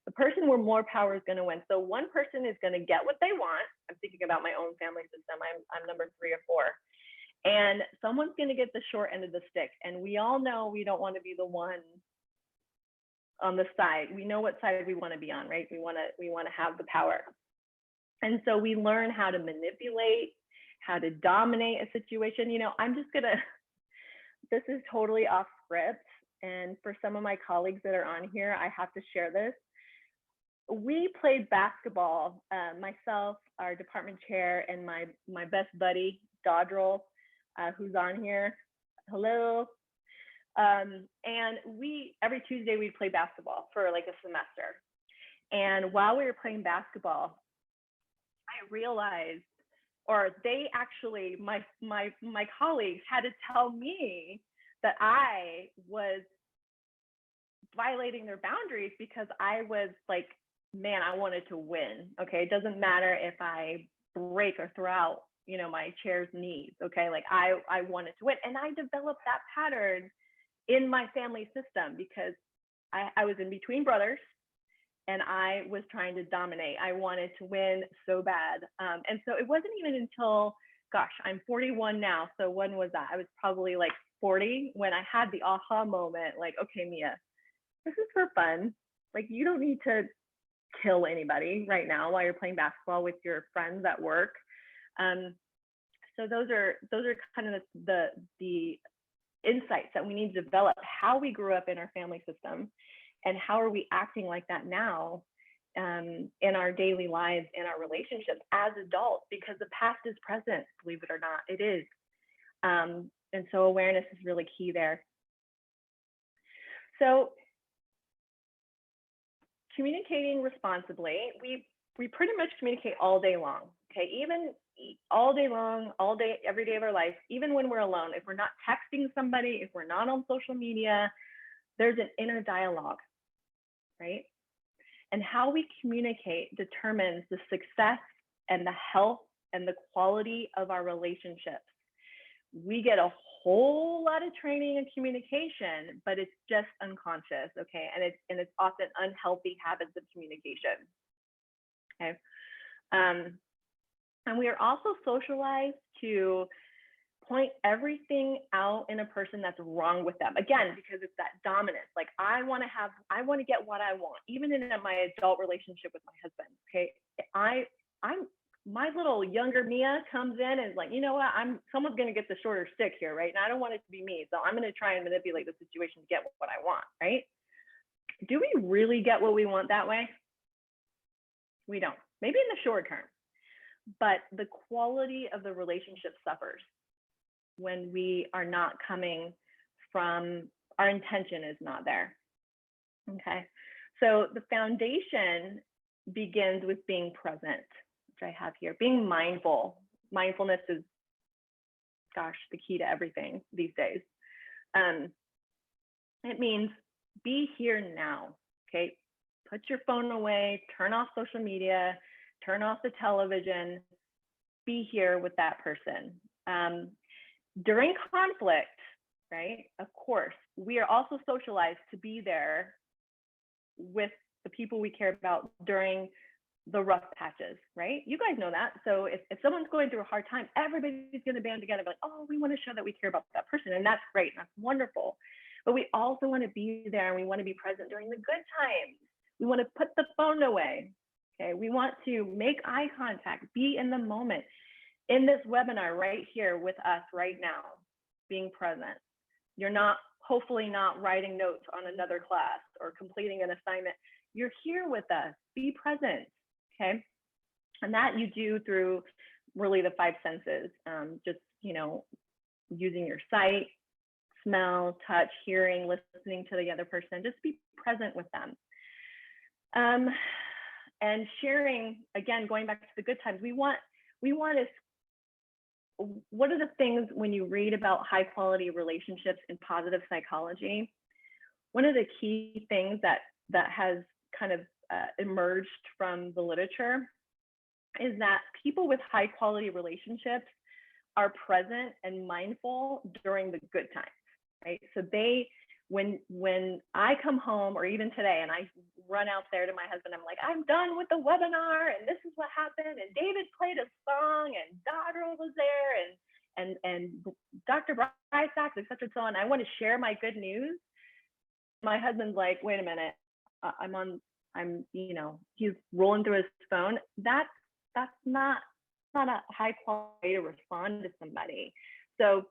The person with more power is going to win. So one person is going to get what they want. I'm thinking about my own family system. I'm number 3 or 4. And someone's going to get the short end of the stick. And we all know we don't want to be the one on the side. We know what side we want to be on, right? We want to have the power. And so we learn how to manipulate, how to dominate a situation. You know, I'm just gonna, this is totally off script. And for some of my colleagues that are on here, I have to share this. We played basketball, myself, our department chair, and my best buddy, Dodrell, who's on here. Hello. And every Tuesday we'd play basketball for like a semester. And while we were playing basketball, I realized, or they actually, my colleagues had to tell me that I was violating their boundaries because I was like, man, I wanted to win. Okay, it doesn't matter if I break or throw out, you know, my chair's knees. Okay, like I wanted to win, and I developed that pattern in my family system because I was in between brothers. And I was trying to dominate. I wanted to win so bad. And so it wasn't even until, gosh, I'm 41 now. So when was that? I was probably like 40 when I had the aha moment, like, okay, Mia, this is for fun. Like, you don't need to kill anybody right now while you're playing basketball with your friends at work. So those are kind of the insights that we need to develop, how we grew up in our family system. And how are we acting like that now in our daily lives, in our relationships as adults? Because the past is present, believe it or not, it is. And so awareness is really key there. So communicating responsibly, we pretty much communicate all day long, okay? Even all day long, all day, every day of our life, even when we're alone, if we're not texting somebody, if we're not on social media, there's an inner dialogue, right? And how we communicate determines the success and the health and the quality of our relationships. We get a whole lot of training in communication, but it's just unconscious, okay? And it's often unhealthy habits of communication, okay? And we are also socialized to point everything out in a person that's wrong with them. Again, because it's that dominance. Like I want to get what I want, even in my adult relationship with my husband. Okay, my little younger Mia comes in and is like, you know what? Someone's gonna get the shorter stick here, right? And I don't want it to be me, so I'm gonna try and manipulate the situation to get what I want, right? Do we really get what we want that way? We don't. Maybe in the short term, but the quality of the relationship suffers when we are not coming from, our intention is not there, Okay, so the foundation begins with being present, which I have here. Being mindful. Mindfulness is, gosh, the key to everything these days. It means be here now, okay? Put your phone away, turn off social media, turn off the television, be here with that person. During conflict, right, of course, we are also socialized to be there with the people we care about during the rough patches, right? You guys know that. So if someone's going through a hard time, everybody's going to band together, like, oh, we want to show that we care about that person. And that's great. That's wonderful. But we also want to be there, and we want to be present during the good times. We want to put the phone away. Okay. We want to make eye contact, be in the moment. In this webinar right here with us right now, being present. You're not, hopefully not writing notes on another class or completing an assignment. You're here with us, be present, okay? And that you do through really the 5 senses, just, you know, using your sight, smell, touch, hearing, listening to the other person, just be present with them. And sharing, again, going back to the good times, we want to, what are the things when you read about high quality relationships in positive psychology? One of the key things that has kind of emerged from the literature is that people with high quality relationships are present and mindful during the good times, right? So they, when I come home, or even today, and I run out there to my husband, I'm like, I'm done with the webinar, and this is what happened, and David played a song, and Dodrell was there, and Dr. Bryce Sachs, et cetera, so on. I want to share my good news. My husband's like, wait a minute, I'm, you know, he's rolling through his phone. That's not a high quality way to respond to somebody. So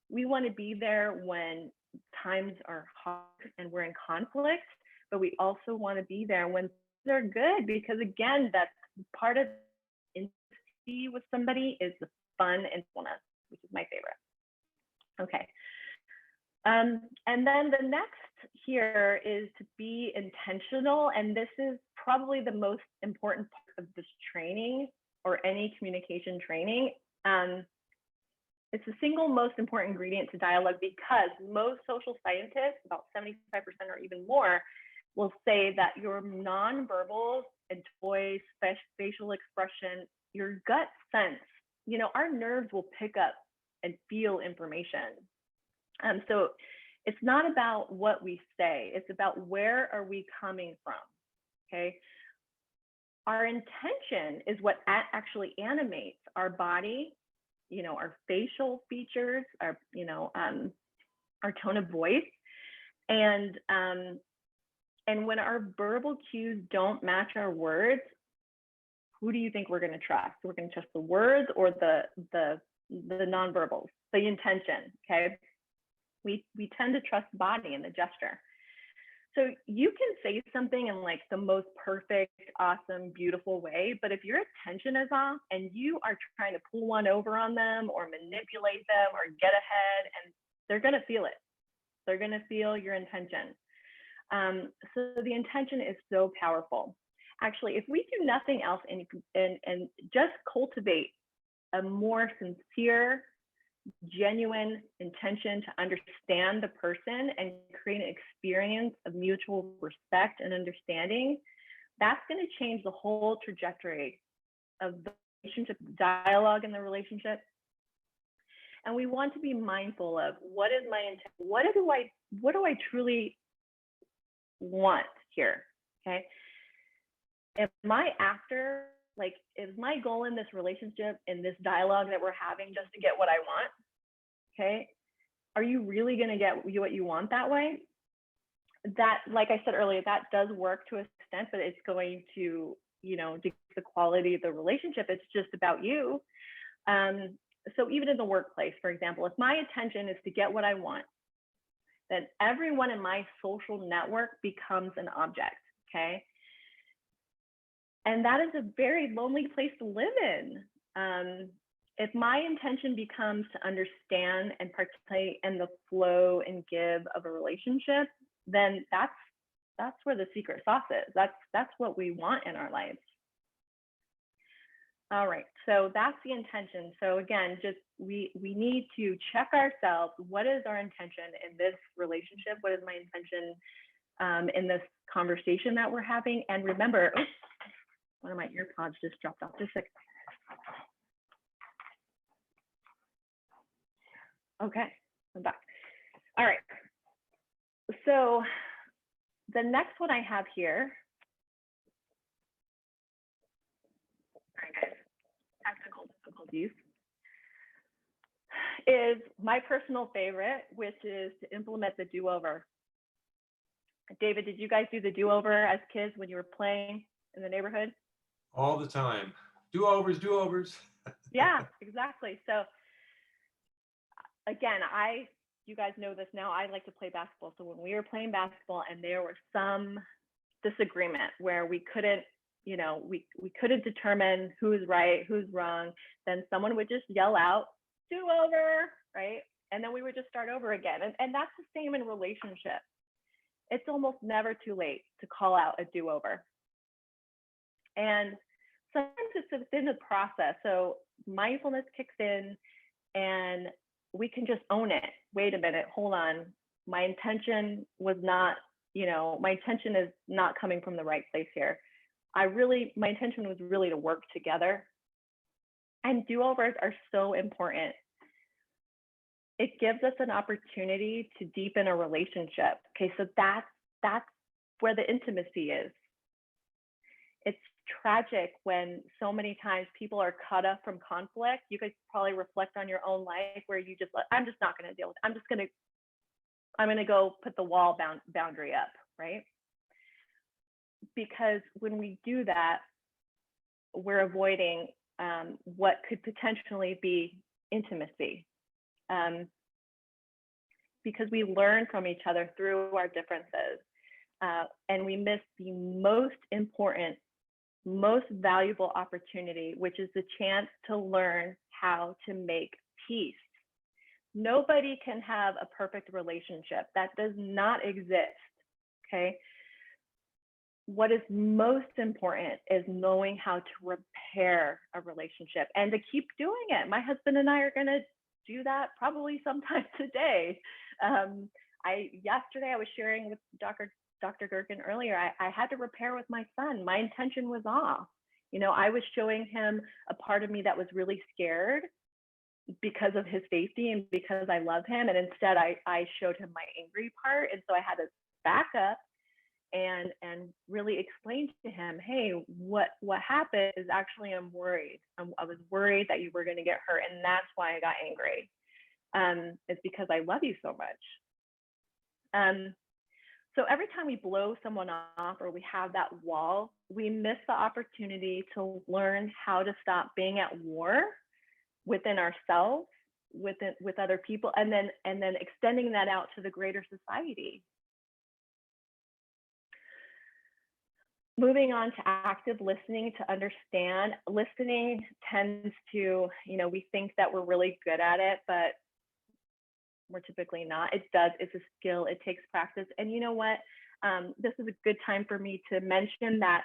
we want to be there when times are hard and we're in conflict, but we also want to be there when they're good, because again, that's part of intimacy with somebody is the fun and fullness, which is my favorite. Okay. And then the next here is to be intentional. And this is probably the most important part of this training, or any communication training. It's the single most important ingredient to dialogue, because most social scientists, about 75% or even more, will say that your nonverbals and voice, facial expression, your gut sense, you know, our nerves will pick up and feel information. So it's not about what we say, it's about where are we coming from, okay? Our intention is what actually animates our body, you know, our facial features, our, you know, our tone of voice. And when our verbal cues don't match our words, who do you think we're going to trust? We're going to trust the words or the nonverbals, the intention, okay? We tend to trust the body and the gesture. So you can say something in like the most perfect, awesome, beautiful way, but if your attention is off and you are trying to pull one over on them or manipulate them or get ahead, and they're going to feel it. They're going to feel your intention. So the intention is so powerful. Actually, if we do nothing else and just cultivate a more sincere, genuine intention to understand the person and create an experience of mutual respect and understanding, that's going to change the whole trajectory of the relationship, dialogue in the relationship. And we want to be mindful of what is my intent, what do I truly want here, okay? Am I after, like, is my goal in this relationship, in this dialogue that we're having, just to get what I want? Okay. Are you really going to get what you want that way? That, like I said earlier, that does work to an extent, but it's going to, you know, decrease the quality of the relationship. It's just about you. So even in the workplace, for example, if my intention is to get what I want, then everyone in my social network becomes an object. Okay. And that is a very lonely place to live in. If my intention becomes to understand and participate in the flow and give of a relationship, then that's that's where the secret sauce is. That's what we want in our lives. All right, so that's the intention. So again, just we need to check ourselves. What is our intention in this relationship? What is my intention in this conversation that we're having? And remember, oops, one of my earpods just dropped off. Just a second. Okay, I'm back. All right. So the next one I have here, technical difficulties, is my personal favorite, which is to implement the do-over. David, did you guys do the do-over as kids when you were playing in the neighborhood? All the time. Do-overs, do-overs. Yeah, exactly. So again, you guys know this now, I like to play basketball. So when we were playing basketball and there was some disagreement where we couldn't, we couldn't determine who's right, who's wrong, then someone would just yell out, do over, right? And then we would just start over again. And that's the same in relationships. It's almost never too late to call out a do-over. And sometimes it's within the process. So mindfulness kicks in and we can just own it. Wait a minute, hold on. My intention was not, my intention is not coming from the right place here. My intention was really to work together. And do-overs are so important. It gives us an opportunity to deepen a relationship. Okay, so that's where the intimacy is. It's tragic when so many times people are cut off from conflict. You guys probably reflect on your own life where you just, I'm just not going to deal with it. I'm going to go put the wall boundary up, right? Because when we do that, we're avoiding what could potentially be intimacy. Because we learn from each other through our differences. And we miss the most important, most valuable opportunity, which is the chance to learn how to make peace. Nobody can have a perfect relationship. That does not exist, okay? What is most important is knowing how to repair a relationship and to keep doing it. My husband and I are gonna do that probably sometime today. Yesterday I was sharing with Dr. Gerken earlier, I had to repair with my son. My intention was off. I was showing him a part of me that was really scared because of his safety and because I love him. And instead I showed him my angry part. And so I had to back up and really explain to him, hey, what happened is actually I'm worried. I was worried that you were going to get hurt. And that's why I got angry. It's because I love you so much. So every time we blow someone off or we have that wall, we miss the opportunity to learn how to stop being at war within ourselves, with other people, and then extending that out to the greater society. Moving on to active listening to understand. Listening tends to, we think that we're really good at it, but we're typically not. It's a skill, it takes practice. And you know what? This is a good time for me to mention that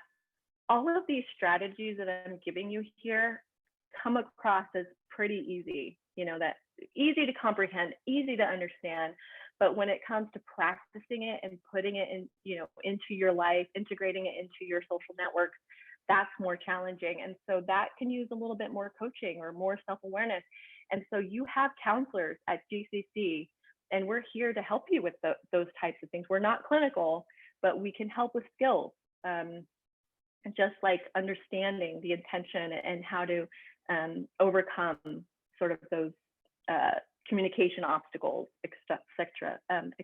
all of these strategies that I'm giving you here come across as pretty easy, that easy to comprehend, easy to understand. But when it comes to practicing it and putting it in, into your life, integrating it into your social networks, that's more challenging. And so that can use a little bit more coaching or more self-awareness. And so you have counselors at GCC, and we're here to help you with those types of things. We're not clinical, but we can help with skills, just like understanding the intention and how to overcome sort of those communication obstacles, et cetera, and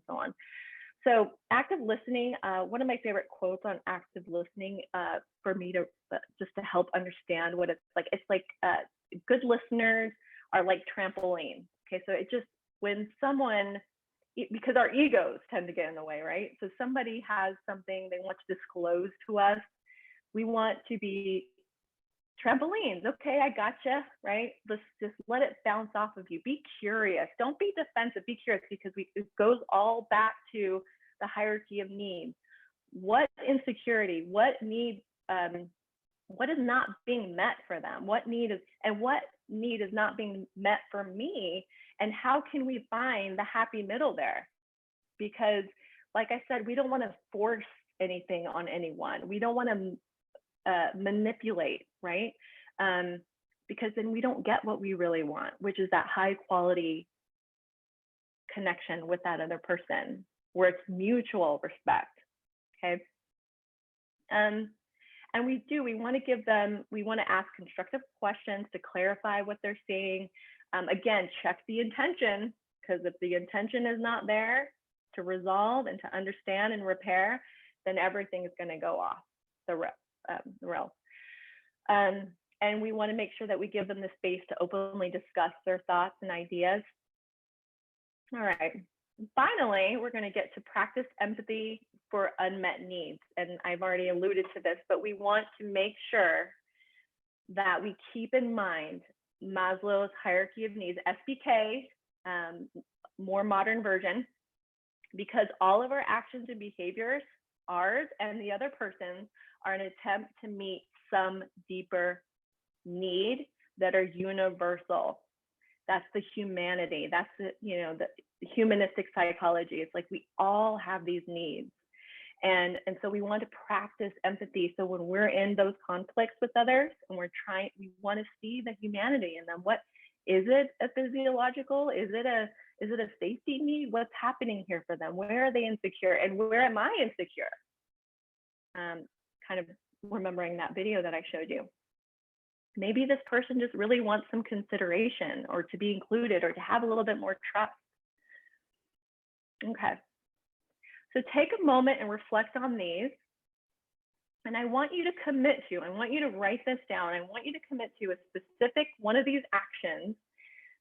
so on. So active listening, one of my favorite quotes on active listening for me to just to help understand what it's like good listeners are like trampolines. Okay, so it just, when someone, because our egos tend to get in the way, right? So somebody has something they want to disclose to us, we want to be trampolines. Okay, I gotcha, right? Let's just let it bounce off of you. Be curious. Don't be defensive. Be curious, because it goes all back to the hierarchy of needs. what insecurity, what need, what is not being met for them, what need is not being met for me, and how can we find the happy middle there? Because like I said, we don't want to force anything on anyone. We don't want to manipulate, right? Because then we don't get what we really want, which is that high quality connection with that other person where it's mutual respect. Okay. And we want to ask constructive questions to clarify what they're saying. Again, check the intention, because if the intention is not there to resolve and to understand and repair, then everything is going to go off the rails. And we want to make sure that we give them the space to openly discuss their thoughts and ideas. All right. Finally, we're going to get to practice empathy for unmet needs. And I've already alluded to this, but we want to make sure that we keep in mind Maslow's hierarchy of needs, SBK, more modern version, because all of our actions and behaviors, ours and the other person's, are an attempt to meet some deeper need that are universal. That's the humanity. That's the humanistic psychology. It's like we all have these needs. And so we want to practice empathy. So when we're in those conflicts with others and we want to see the humanity in them. What is it? A physiological? Is it a safety need? What's happening here for them? Where are they insecure? And where am I insecure? Kind of remembering that video that I showed you. Maybe this person just really wants some consideration or to be included or to have a little bit more trust. Okay. So take a moment and reflect on these. And I want you to write this down. I want you to commit to a specific one of these actions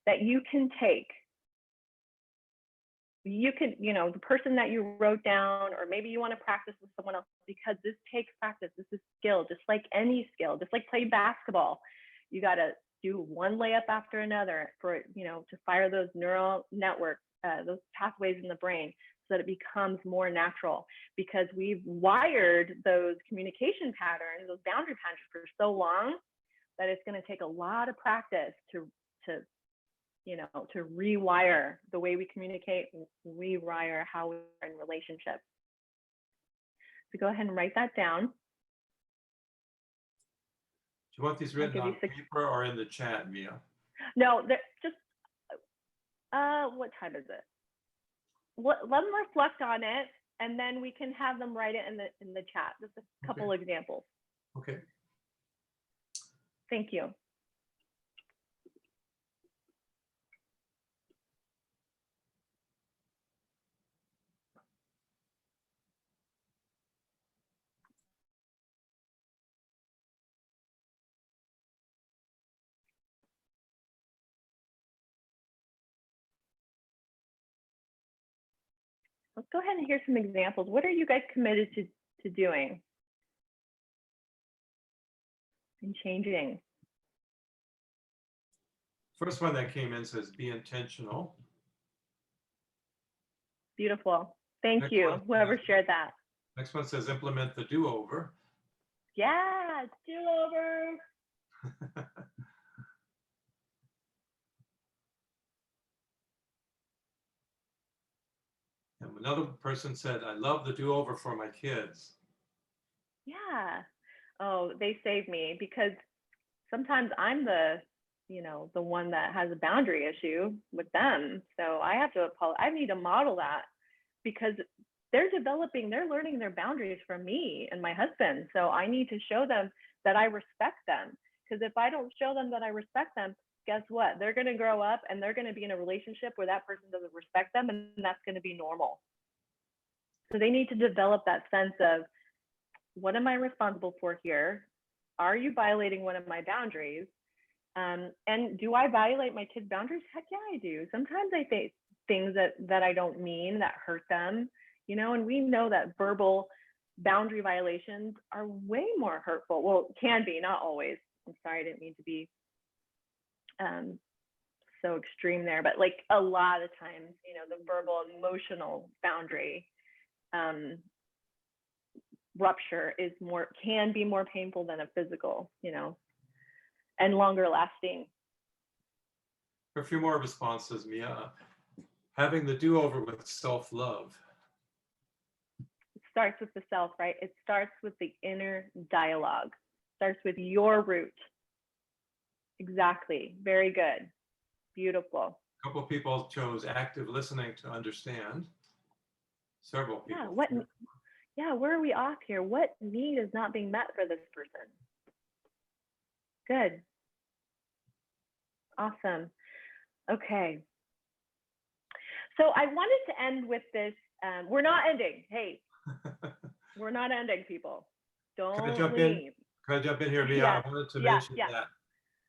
that you can take. You can, the person that you wrote down, or maybe you want to practice with someone else, because this takes practice. This is skill, just like any skill, just like playing basketball. You got to do one layup after another for, to fire those neural networks, those pathways in the brain, so that it becomes more natural, because we've wired those communication patterns, those boundary patterns for so long that it's going to take a lot of practice to rewire the way we communicate, rewire how we're in relationships. So go ahead and write that down. Do you want these written on paper or in the chat, Mia? No, just, what time is it? Let them reflect on it, and then we can have them write it in the chat. Just a couple examples. Okay. Thank you. Let's go ahead and hear some examples. What are you guys committed to doing and changing? First one that came in says, be intentional. Beautiful. Thank you, whoever shared that. Next one says, implement the do-over. Yeah, do-over. And another person said, I love the do-over for my kids. Yeah. Oh, they saved me, because sometimes I'm the one that has a boundary issue with them. So I have to I need to model that, because they're learning their boundaries from me and my husband. So I need to show them that I respect them, because if I don't show them that I respect them, guess what? They're going to grow up and they're going to be in a relationship where that person doesn't respect them, and that's going to be normal. So they need to develop that sense of, what am I responsible for here? Are you violating one of my boundaries? And do I violate my kids' boundaries? Heck yeah, I do. Sometimes I say things that I don't mean, that hurt them, and we know that verbal boundary violations are way more hurtful. Well, can be, not always. I'm sorry, I didn't mean to be so extreme there, but like a lot of times, the verbal emotional boundary rupture can be more painful than a physical, and longer lasting. A few more responses, Mia. Having the do-over with self-love. It starts with the self, right? It starts with the inner dialogue. Starts with your root. Exactly. Very good. Beautiful. A couple of people chose active listening to understand. Several people. Where are we off here? What need is not being met for this person? Good. Awesome. Okay. So I wanted to end with this. We're not ending. Hey, we're not ending, people. Don't leave. Can I jump in here, Mia? Yeah. I wanted to mention that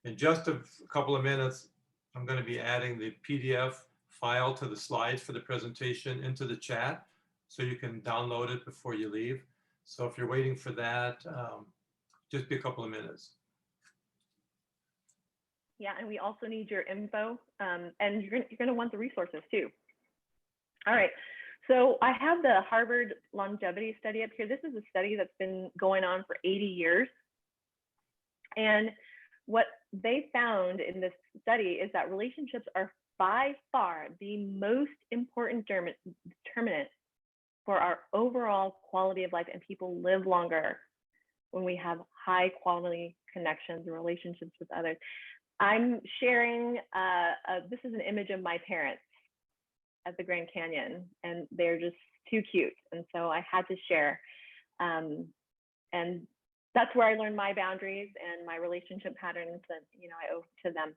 in just a couple of minutes, I'm going to be adding the PDF file to the slides for the presentation into the chat, so you can download it before you leave. So if you're waiting for that, just be a couple of minutes. Yeah, and we also need your info, and you're going to want the resources too. All right, so I have the Harvard longevity study up here. This is a study that's been going on for 80 years. And what they found in this study is that relationships are by far the most important determinant for our overall quality of life, and people live longer when we have high quality connections and relationships with others. I'm sharing, this is an image of my parents at the Grand Canyon, and they're just too cute. And so I had to share. And that's where I learned my boundaries and my relationship patterns that, I owe to them.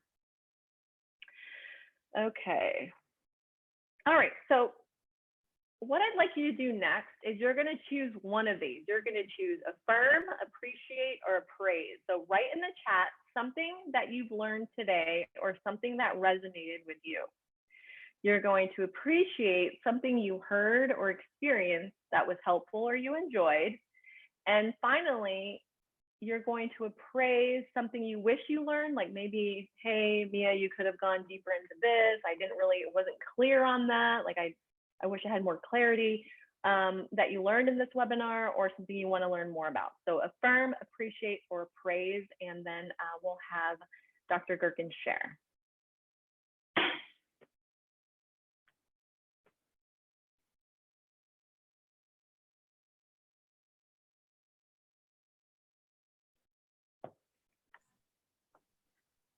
Okay. All right. So what I'd like you to do next is you're going to choose one of these. You're going to choose affirm, appreciate, or appraise. So write in the chat something that you've learned today or something that resonated with you. You're going to appreciate something you heard or experienced that was helpful or you enjoyed. And finally, you're going to appraise something you wish you learned, like maybe, hey, Mia, you could have gone deeper into this. It wasn't clear on that. Like I wish I had more clarity that you learned in this webinar, or something you want to learn more about. So affirm, appreciate, or praise, and then we'll have Dr. Gerken share.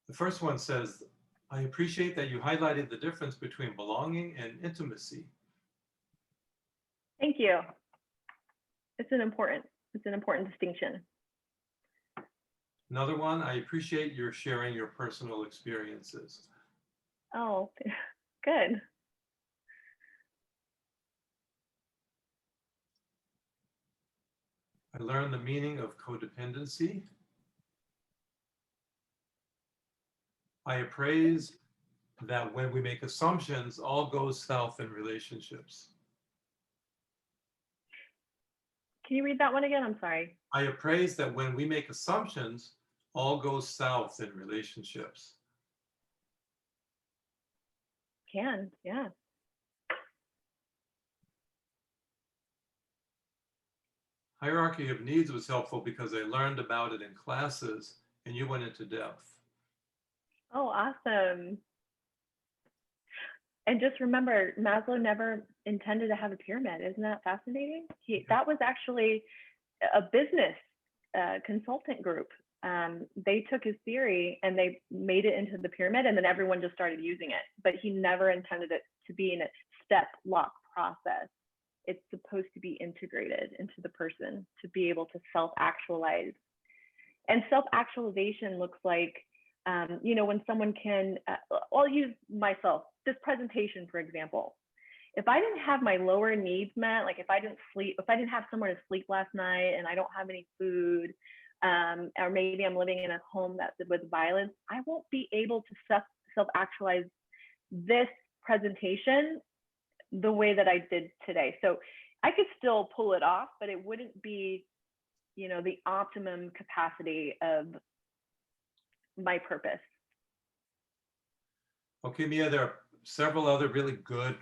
The first one says, I appreciate that you highlighted the difference between belonging and intimacy. Thank you. It's an important distinction. Another one, I appreciate your sharing your personal experiences. Oh, good. I learned the meaning of codependency. I appraise that when we make assumptions, all goes south in relationships. Can you read that one again? I'm sorry. I appraise that when we make assumptions, all goes south in relationships. Yeah. Hierarchy of needs was helpful because I learned about it in classes and you went into depth. Oh, awesome. And just remember, Maslow never intended to have a pyramid. Isn't that fascinating? That was actually a business consultant group. They took his theory and they made it into the pyramid, and then everyone just started using it. But he never intended it to be in a step lock process. It's supposed to be integrated into the person to be able to self-actualize. And self-actualization looks like, when someone can, I'll use myself, this presentation, for example. If I didn't have my lower needs met, like if I didn't have somewhere to sleep last night and I don't have any food, or maybe I'm living in a home that's with violence, I won't be able to self-actualize this presentation the way that I did today. So I could still pull it off, but it wouldn't be, the optimum capacity of my purpose. Okay, Mia, there are several other really good,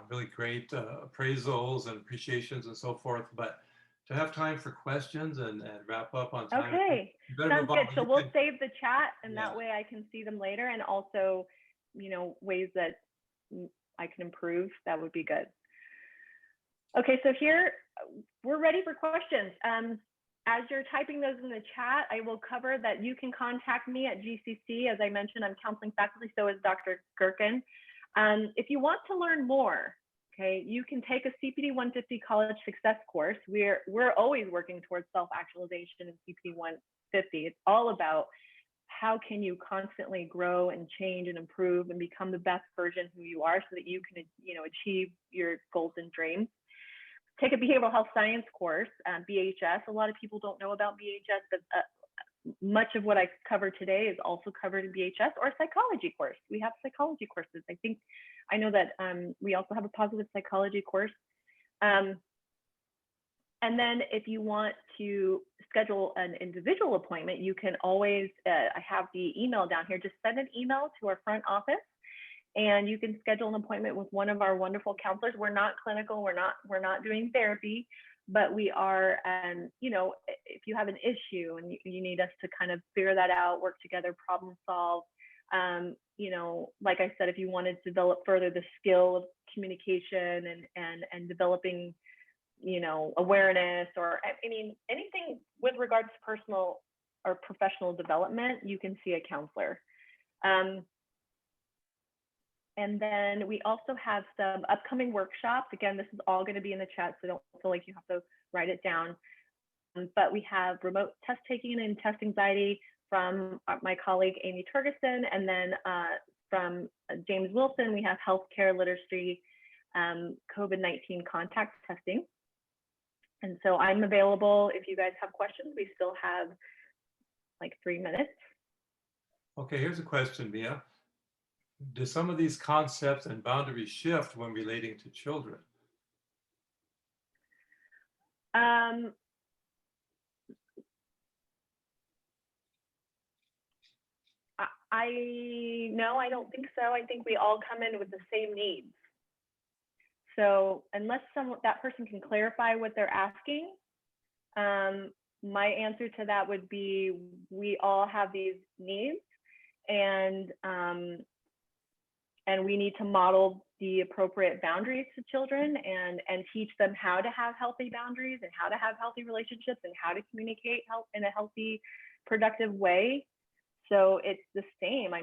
really great appraisals and appreciations and so forth, but to have time for questions and wrap up on time. Okay, You better sounds move on, good. but So you we'll can- save the chat, and Yeah. that way I can see them later, and also, ways that I can improve. That would be good. Okay, so here we're ready for questions. As you're typing those in the chat, I will cover that you can contact me at GCC. As I mentioned, I'm counseling faculty, so is Dr. Gherkin. If you want to learn more, okay, you can take a CPD 150 College Success course. We're always working towards self-actualization in CPD 150. It's all about how can you constantly grow and change and improve and become the best version who you are so that you can, achieve your goals and dreams. Take a behavioral health science course, BHS. A lot of people don't know about BHS, but much of what I covered today is also covered in BHS, or a psychology course. We have psychology courses. I know that we also have a positive psychology course. And then if you want to schedule an individual appointment, you can always, I have the email down here, just send an email to our front office and you can schedule an appointment with one of our wonderful counselors. We're not clinical, we're not doing therapy, but we are, if you have an issue and you need us to kind of figure that out, work together, problem solve, like I said, if you want to develop further the skill of communication and developing, awareness, or anything with regards to personal or professional development, you can see a counselor. And then we also have some upcoming workshops. Again, this is all going to be in the chat, so don't feel like you have to write it down. But we have remote test taking and test anxiety from my colleague, Amy Turgeson. And then from James Wilson, we have healthcare literacy, COVID-19 contact testing. And so I'm available if you guys have questions. We still have like 3 minutes. Okay, here's a question, Mia. Do some of these concepts and boundaries shift when relating to children? No, I don't think so. I think we all come in with the same needs. So unless that person can clarify what they're asking, my answer to that would be we all have these needs, and we need to model the appropriate boundaries to children and teach them how to have healthy boundaries and how to have healthy relationships and how to communicate in a healthy, productive way. So it's the same. I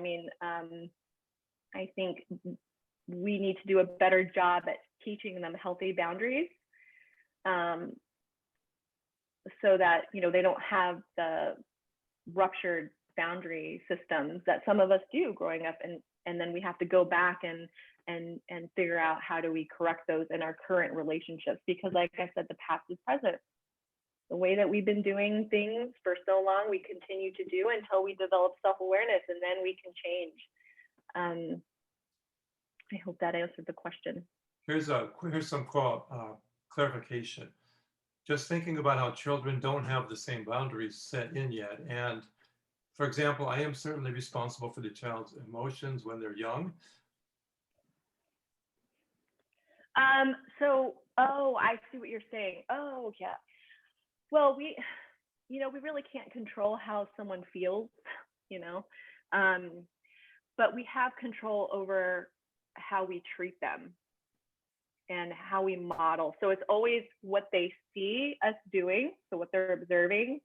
think we need to do a better job at teaching them healthy boundaries, so that they don't have the ruptured boundary systems that some of us do growing up, and then we have to go back and figure out how do we correct those in our current relationships, because like I said, the past is present. The way that we've been doing things for so long, we continue to do until we develop self-awareness, and then we can change. I hope that answered the question. Here's some clarification. Just thinking about how children don't have the same boundaries set in yet. And for example, I am certainly responsible for the child's emotions when they're young. I see what you're saying. Oh, yeah. Well, we really can't control how someone feels, but we have control over how we treat them and how we model. So it's always what they see us doing, so what they're observing,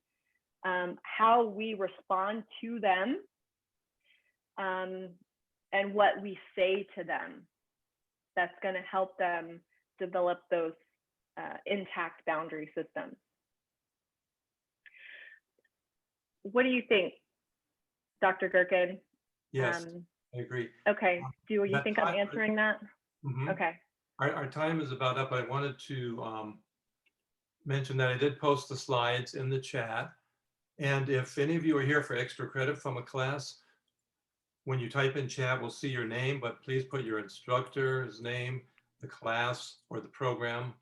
how we respond to them, and what we say to them. That's going to help them develop those intact boundary systems. What do you think, Dr. Gherkin? Yes, I agree. Okay, do you think I'm answering that? Mm-hmm. Okay. Our time is about up. I wanted to mention that I did post the slides in the chat. And if any of you are here for extra credit from a class, when you type in chat, we'll see your name, but please put your instructor's name, the class or the program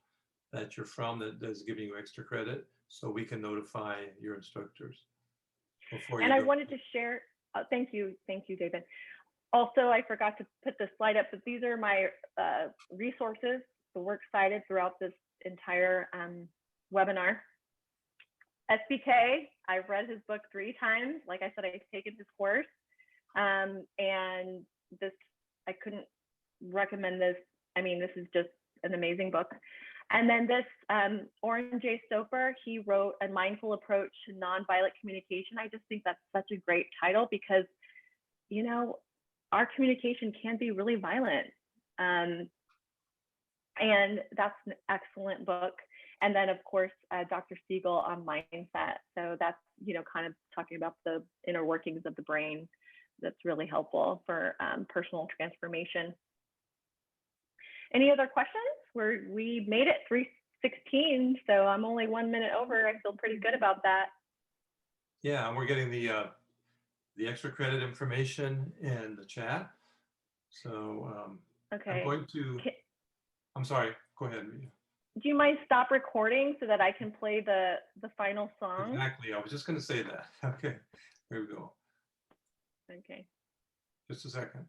that you're from that is giving you extra credit, so we can notify your instructors before you go. And I wanted to share, thank you, David. Also, I forgot to put the slide up, but these are my resources. So we're excited throughout this entire webinar SBK, I've read his book 3 times. Like I said, I've taken his course. And this, I couldn't recommend this. I mean, this is just an amazing book. And then this, Oren J. Soper, he wrote A Mindful Approach to Nonviolent Communication. I just think that's such a great title because, you know, our communication can be really violent. And that's an excellent book. And then, of course, Dr. Siegel on mindset. So that's, you know, kind of talking about the inner workings of the brain. That's really helpful for personal transformation. Any other questions? We made it 3:16, so I'm only 1 minute over. I feel pretty good about that. Yeah, and we're getting the extra credit information in the chat. So Okay. I'm going to, I'm sorry, go ahead. Do you mind stop recording so that I can play the final song? Exactly, I was just going to say that. Okay, here we go. Okay. Just a second.